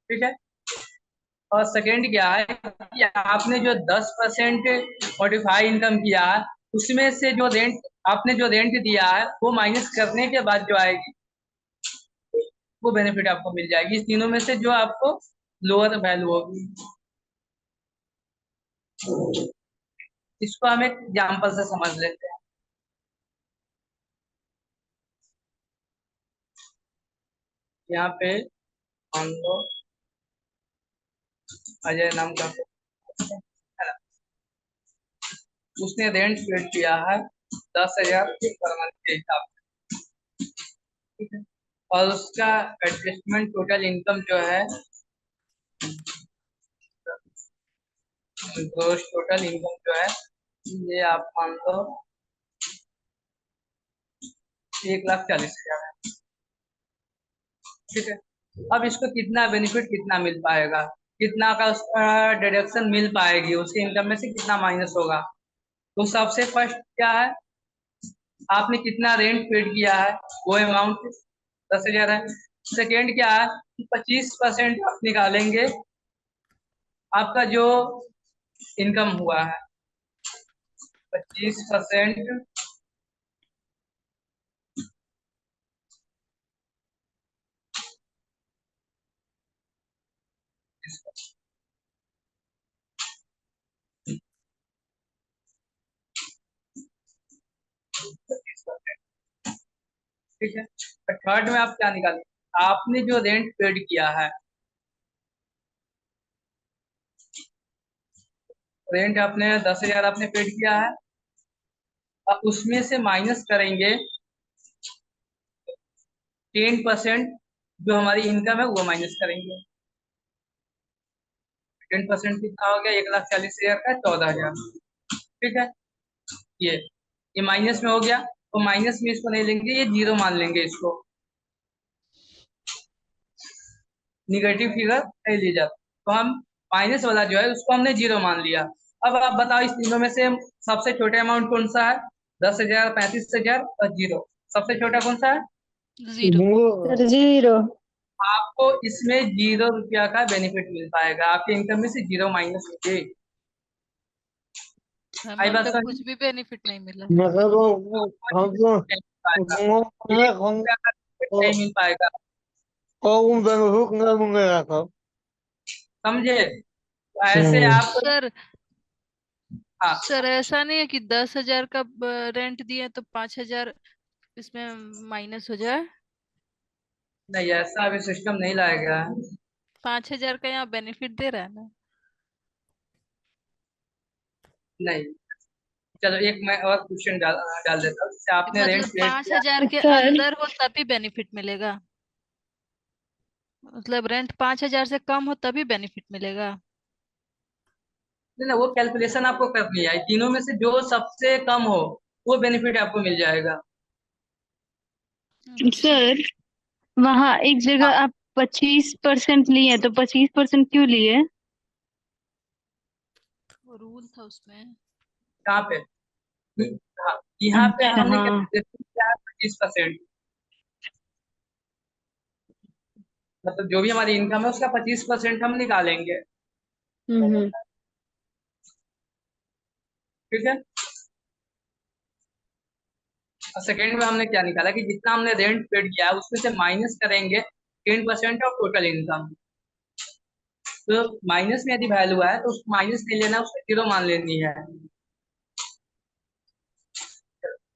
ठीक है। और सेकेंड क्या है कि आपने जो 10% मॉडिफाई इनकम किया है, उसमें से जो रेंट आपने जो रेंट दिया है वो माइनस करने के बाद जो आएगी वो बेनिफिट आपको मिल जाएगी। इस तीनों में से जो आपको लोअर वैल्यू होगी। इसको हम एक एग्जाम्पल से समझ लेते हैं। यहाँ पे मान लो अजय नाम का है ना, उसने रेंट पेड किया है 10,000 पर मंथ के हिसाब से, ठीक है। और उसका एडजस्टमेंट टोटल इनकम जो है, ग्रोस टोटल इनकम जो है, ये आप मान लो 1,40,000 है, ठीक है। अब इसको कितना बेनिफिट कितना मिल पाएगा, कितना का उसका डिडक्शन मिल पाएगी, उसके इनकम में से कितना माइनस होगा। तो सबसे फर्स्ट क्या है, आपने कितना रेंट पेड किया है वो अमाउंट 10,000 है। सेकेंड क्या है, 25% आप निकालेंगे आपका जो इनकम हुआ है, 25%, ठीक है। थर्ड में आप क्या निकालेंगे, आपने जो रेंट पेड किया है, रेंट आपने 10,000 आपने पेड किया है, अब उसमें से माइनस करेंगे 10%, जो हमारी इनकम है वो माइनस करेंगे। 10% कितना हो गया, 1,40,000 का 14,000, ठीक है। ये माइनस में हो गया, तो माइनस में इसको नहीं लेंगे, ये जीरो मान लेंगे, इसको निगेटिव फिगर नहीं ली जाती, तो हम माइनस वाला जो है उसको हमने जीरो मान लिया। अब आप बताओ इस तीनों में से सबसे छोटा अमाउंट कौन सा है, 10,000, 35,000 और जीरो, सबसे छोटा कौन सा है, जीरो। जीरो। आपको इसमें 0 रुपया का बेनिफिट मिल पाएगा, आपके इनकम में से जीरो माइनस होके। आई हमें बात तो समझ, कुछ भी बेनिफिट नहीं मिला। मतलब हमको एक रुपया का benefit नहीं मिल पाएगा, कौन बेनिफिट नहीं मिलेगा सर। समझे। तो ऐसे आप, सर हाँ सर ऐसा नहीं है कि 10,000 का रेंट दिए तो 5,000 इसमें माइनस हो जाए। नहीं, ऐसा अभी सिस्टम नहीं लाया गया है। 5,000 का यहाँ बेनिफिट दे रहा है ना। नहीं, चलो एक मैं और क्वेश्चन डाल डाल देता हूँ। जैसे आपने रेंट मतलब पेड किया, 5,000 के सर अंदर हो तभी बेनिफिट मिलेगा। मतलब रेंट 5,000 से कम हो तभी बेनिफिट मिलेगा। नहीं ना, वो कैलकुलेशन आपको करनी है, तीनों में से जो सबसे कम हो वो बेनिफिट आपको मिल जाएगा। अच्छा, सर वहाँ एक हाँ, जगह आप 25% लिए, तो 25% क्यों लिए? रूल था उसमें। कहाँ पे? हाँ, यहाँ पे अच्छा हमने हाँ। कैलकुलेशन किया है 25%। मतलब जो भी हमारी इनकम है उसका 25% हम निकालेंगे। हम्म। ठीक है। और सेकेंड में हमने क्या निकाला कि जितना हमने रेंट पेड किया है उसमें से माइनस करेंगे 10% ऑफ टोटल इनकम। तो माइनस में यदि वैल्यू है तो उसको माइनस नहीं लेना, उसको जीरो मान लेनी है।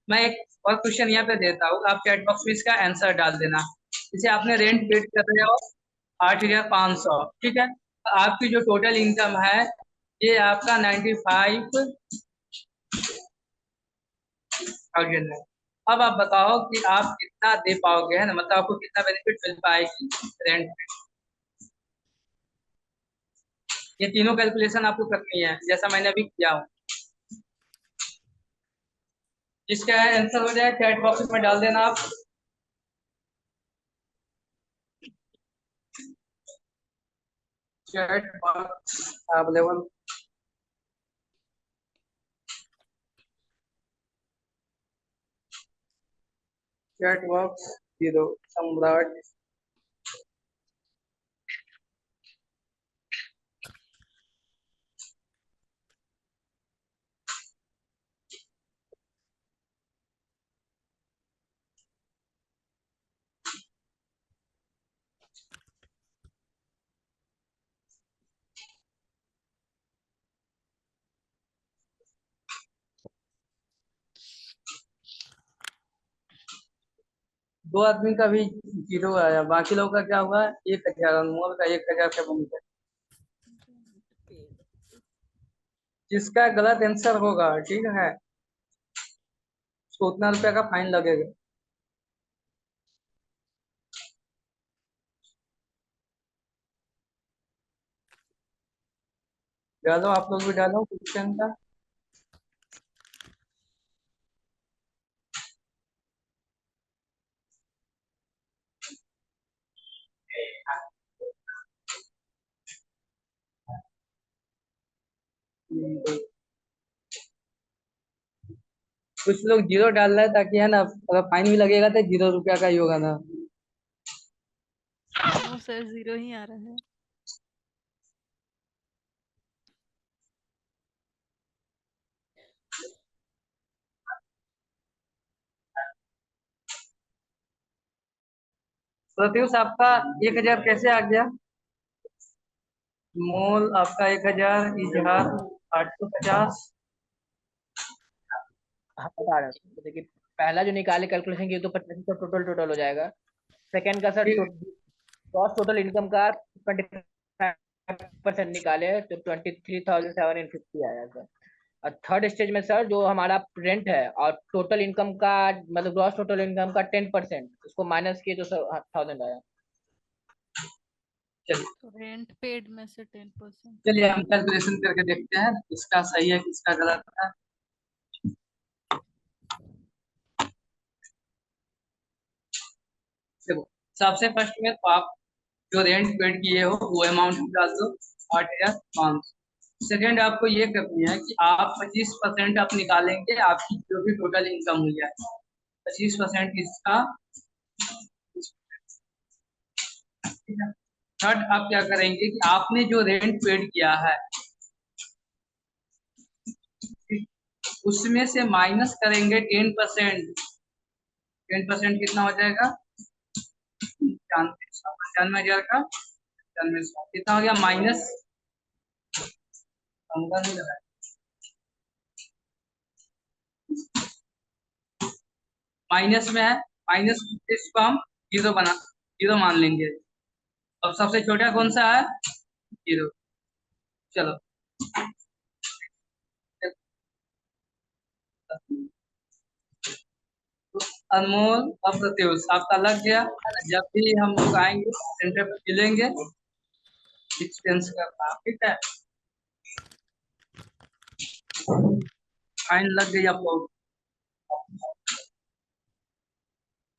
मैं एक और क्वेश्चन यहाँ पे देता हूँ, आप चैट बॉक्स में इसका आंसर डाल देना। जैसे आपने रेंट पेड कर रहे हो 8,500, ठीक है। तो आपकी जो टोटल इनकम है ये आपका 95,000 है। अब आप बताओ कि आप कितना दे पाओगे, है ना, मतलब आपको कितना बेनिफिट मिल पाएगी रेंट पे। ये तीनों कैलकुलेशन आपको करनी है जैसा मैंने अभी किया हूँ। इसका आंसर हो जाए चैट बॉक्स में डाल देना आप। Chat box available. Chat box 0 सम्राट। दो आदमी का भी 0 आया, बाकी लोगों का क्या हुआ? 1,000, अनमोल का 1,000 से बन। जिसका गलत आंसर होगा, ठीक है, उसको उतना रुपया का फाइन लगेगा। डालो, आप लोग भी डालो क्वेश्चन का। कुछ लोग 0 डाल रहे हैं ताकि, है ना, अगर फाइन भी लगेगा तो 0 रुपया का ही होगा ना। वो सर 0 ही आ रहा है। प्रत्युष आपका 1,000 कैसे आ गया? मोल आपका 1,000, इजहार 850। हाँ बता रहा हूँ। देखिए पहला जो निकाले कैलकुलेशन की तो 25 का टोटल हो जाएगा। सेकंड का सर ठीक। ग्रॉस टोटल इनकम का 25% निकाले तो 23,750 आया सर। और थर्ड स्टेज में सर जो हमारा रेंट है और टोटल इनकम का मतलब ग्रॉस टोटल इनकम का 10% उसको माइनस किए तो सर 1,000 आया। चलिए रेंट पेड में से 10%। चलिए हम कैलकुलेशन करके देखते हैं किसका सही है किसका गलत है। देखो, सबसे फर्स्ट में तो आप जो रेंट पेड किए हो वो अमाउंट डाल दो, 8,500। सेकेंड आपको ये करनी है कि आप 25% आप निकालेंगे आपकी जो भी टोटल इनकम हुई है, 25% इसका। ठीक है। थर्ड आप क्या करेंगे कि आपने जो रेंट पेड किया है उसमें से माइनस करेंगे 10%। 10% कितना हो जाएगा? 95,000 का 95,000 कितना हो गया? माइनस, माइनस में है, माइनस इसको हम 0 बना जीरो मान लेंगे। अब सबसे छोटा कौन सा है? जीरो। चलो अनमोल और प्रत्युष आपका लग गया। जब भी हम लोग आएंगे सेंटर पे मिलेंगे, डिस्टेंस करना, ठीक है। फाइन लग गई आप लोग।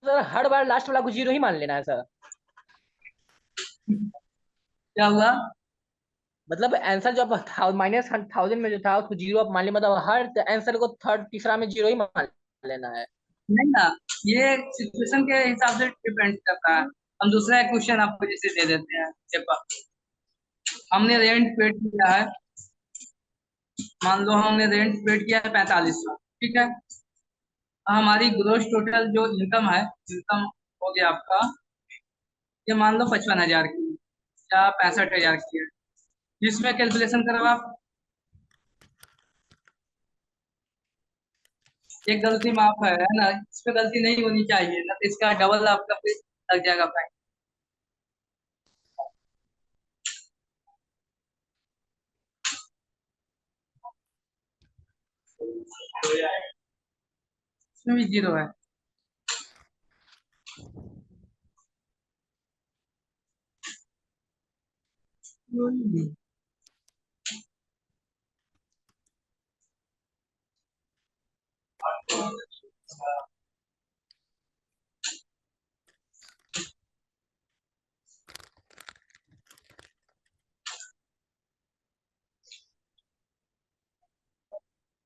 सर हर बार लास्ट वाला को जीरो ही मान लेना है सर। क्या हुआ? मतलब आंसर जो आप -1000 में जो था उसको जीरो आप मान ले, मतलब हर आंसर को थर्ड तीसरा में जीरो ही मान लेना है। नहीं ना, ये सिचुएशन के हिसाब से डिपेंड करता है। हम दूसरा क्वेश्चन आपको जैसे दे देते हैं। देखो हमने रेंट पेड किया है, मान लो हमने रेंट पेड किया है 4500, ठीक है। हमारी ग्रोस टोटल जो इनकम है, इनकम हो गया आपका, ये मान लो 55,000 की या 65,000 की है। जिसमें कैलकुलेशन करो आप, एक गलती माफ है ना, इसमें गलती नहीं होनी चाहिए ना, तो इसका डबल आपका फिर लग जाएगा फाइन। इसमें भी जीरो है।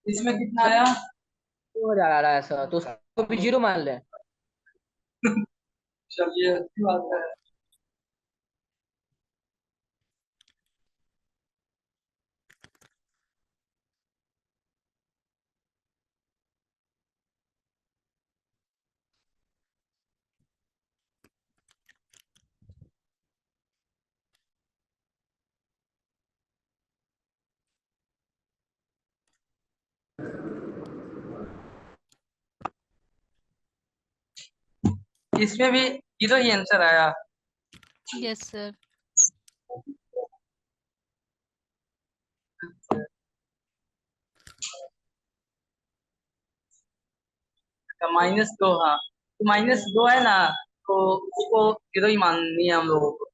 इसमें कितना आया? 2000 आ रहा है सर, तो उसको भी जीरो मान लें। चलिए अच्छी बात है। इसमें भी जीरो ही आंसर आया। Yes sir. -2, हाँ तो -2 है ना, तो उसको जीरो ही माननी है हम लोगों को।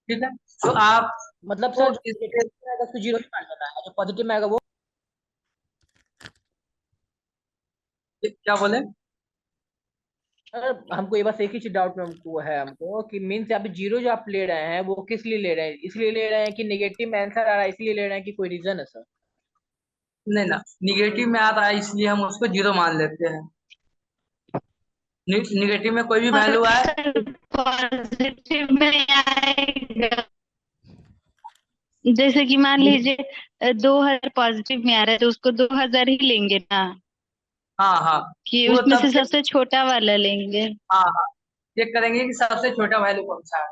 ठीक है, तो आप मतलब तो सर जो नेगेटिव में आएगा उसको जीरो ही मान लेना है, जो पॉजिटिव में आएगा वो। क्या बोले? सर हमको ये बस एक ही चीज डाउट में हमको है, हमको कि मीन्स आप जीरो जो आप ले रहे हैं वो किस लिए ले रहे हैं, इसलिए ले रहे हैं कि नेगेटिव में आंसर आ रहा है इसलिए ले रहे हैं कि कोई रीजन है सर? नहीं ना, निगेटिव में आ रहा है इसलिए हम उसको जीरो मान लेते हैं। निगेटिव में कोई भी वैल्यू आए, पॉजिटिव में आएगा। जैसे कि मान लीजिए 2000 पॉजिटिव में आ रहा है तो उसको 2000 ही लेंगे ना, हाँ हाँ, कि वो उसमें तब से सबसे छोटा वाला लेंगे। हाँ हाँ, चेक करेंगे कि सबसे छोटा वैल्यू कौन सा है।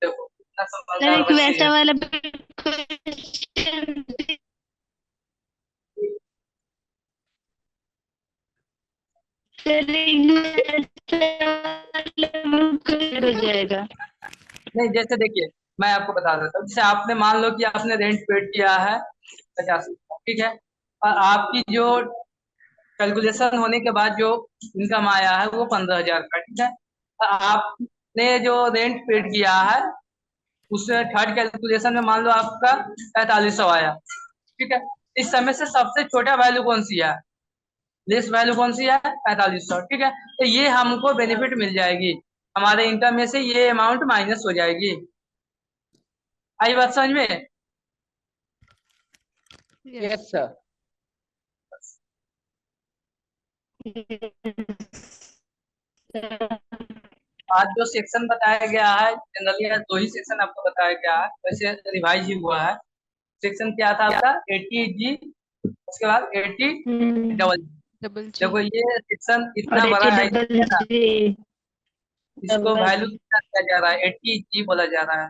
देखो कितना सर समझदार एक बच्चे वैसा हैं। वाला हो जाएगा। नहीं जैसे देखिए, मैं आपको बता देता हूँ। जैसे आपने मान लो कि आपने रेंट पेड किया है 85 का, ठीक है, और आपकी जो कैलकुलेशन होने के बाद जो इनकम आया है वो 15,000 का, ठीक है। और आपने जो रेंट पेड किया है उससे थर्ड कैलकुलेशन में मान लो आपका 4500 आया, ठीक है। इस समय से सबसे छोटा वैल्यू कौन सी है, लेस वैल्यू कौन सी है? 4500, ठीक है। तो ये हमको बेनिफिट मिल जाएगी, हमारे इनकम में से ये अमाउंट माइनस हो जाएगी। आई बात समझ में? Yes sir. आज जो सेक्शन बताया गया है, जनरली आज 2 ही सेक्शन आपको बताया गया है, वैसे रिवाइज ही हुआ है। सेक्शन क्या था आपका? 80G, उसके बाद 80 डबल। डबल जी। देखो ये सेक्शन इतना और बड़ा है, 80 ना इसको वैल्यू कितना दिया जा रहा है, 80G बोला जा रहा है,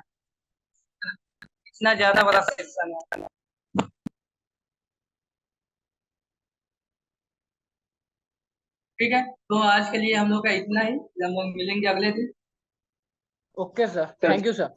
इतना ज्यादा बड़ा सेक्शन है। ठीक है, तो आज के लिए हम लोग का इतना ही, हम लोग मिलेंगे अगले दिन। Okay sir, thank you sir.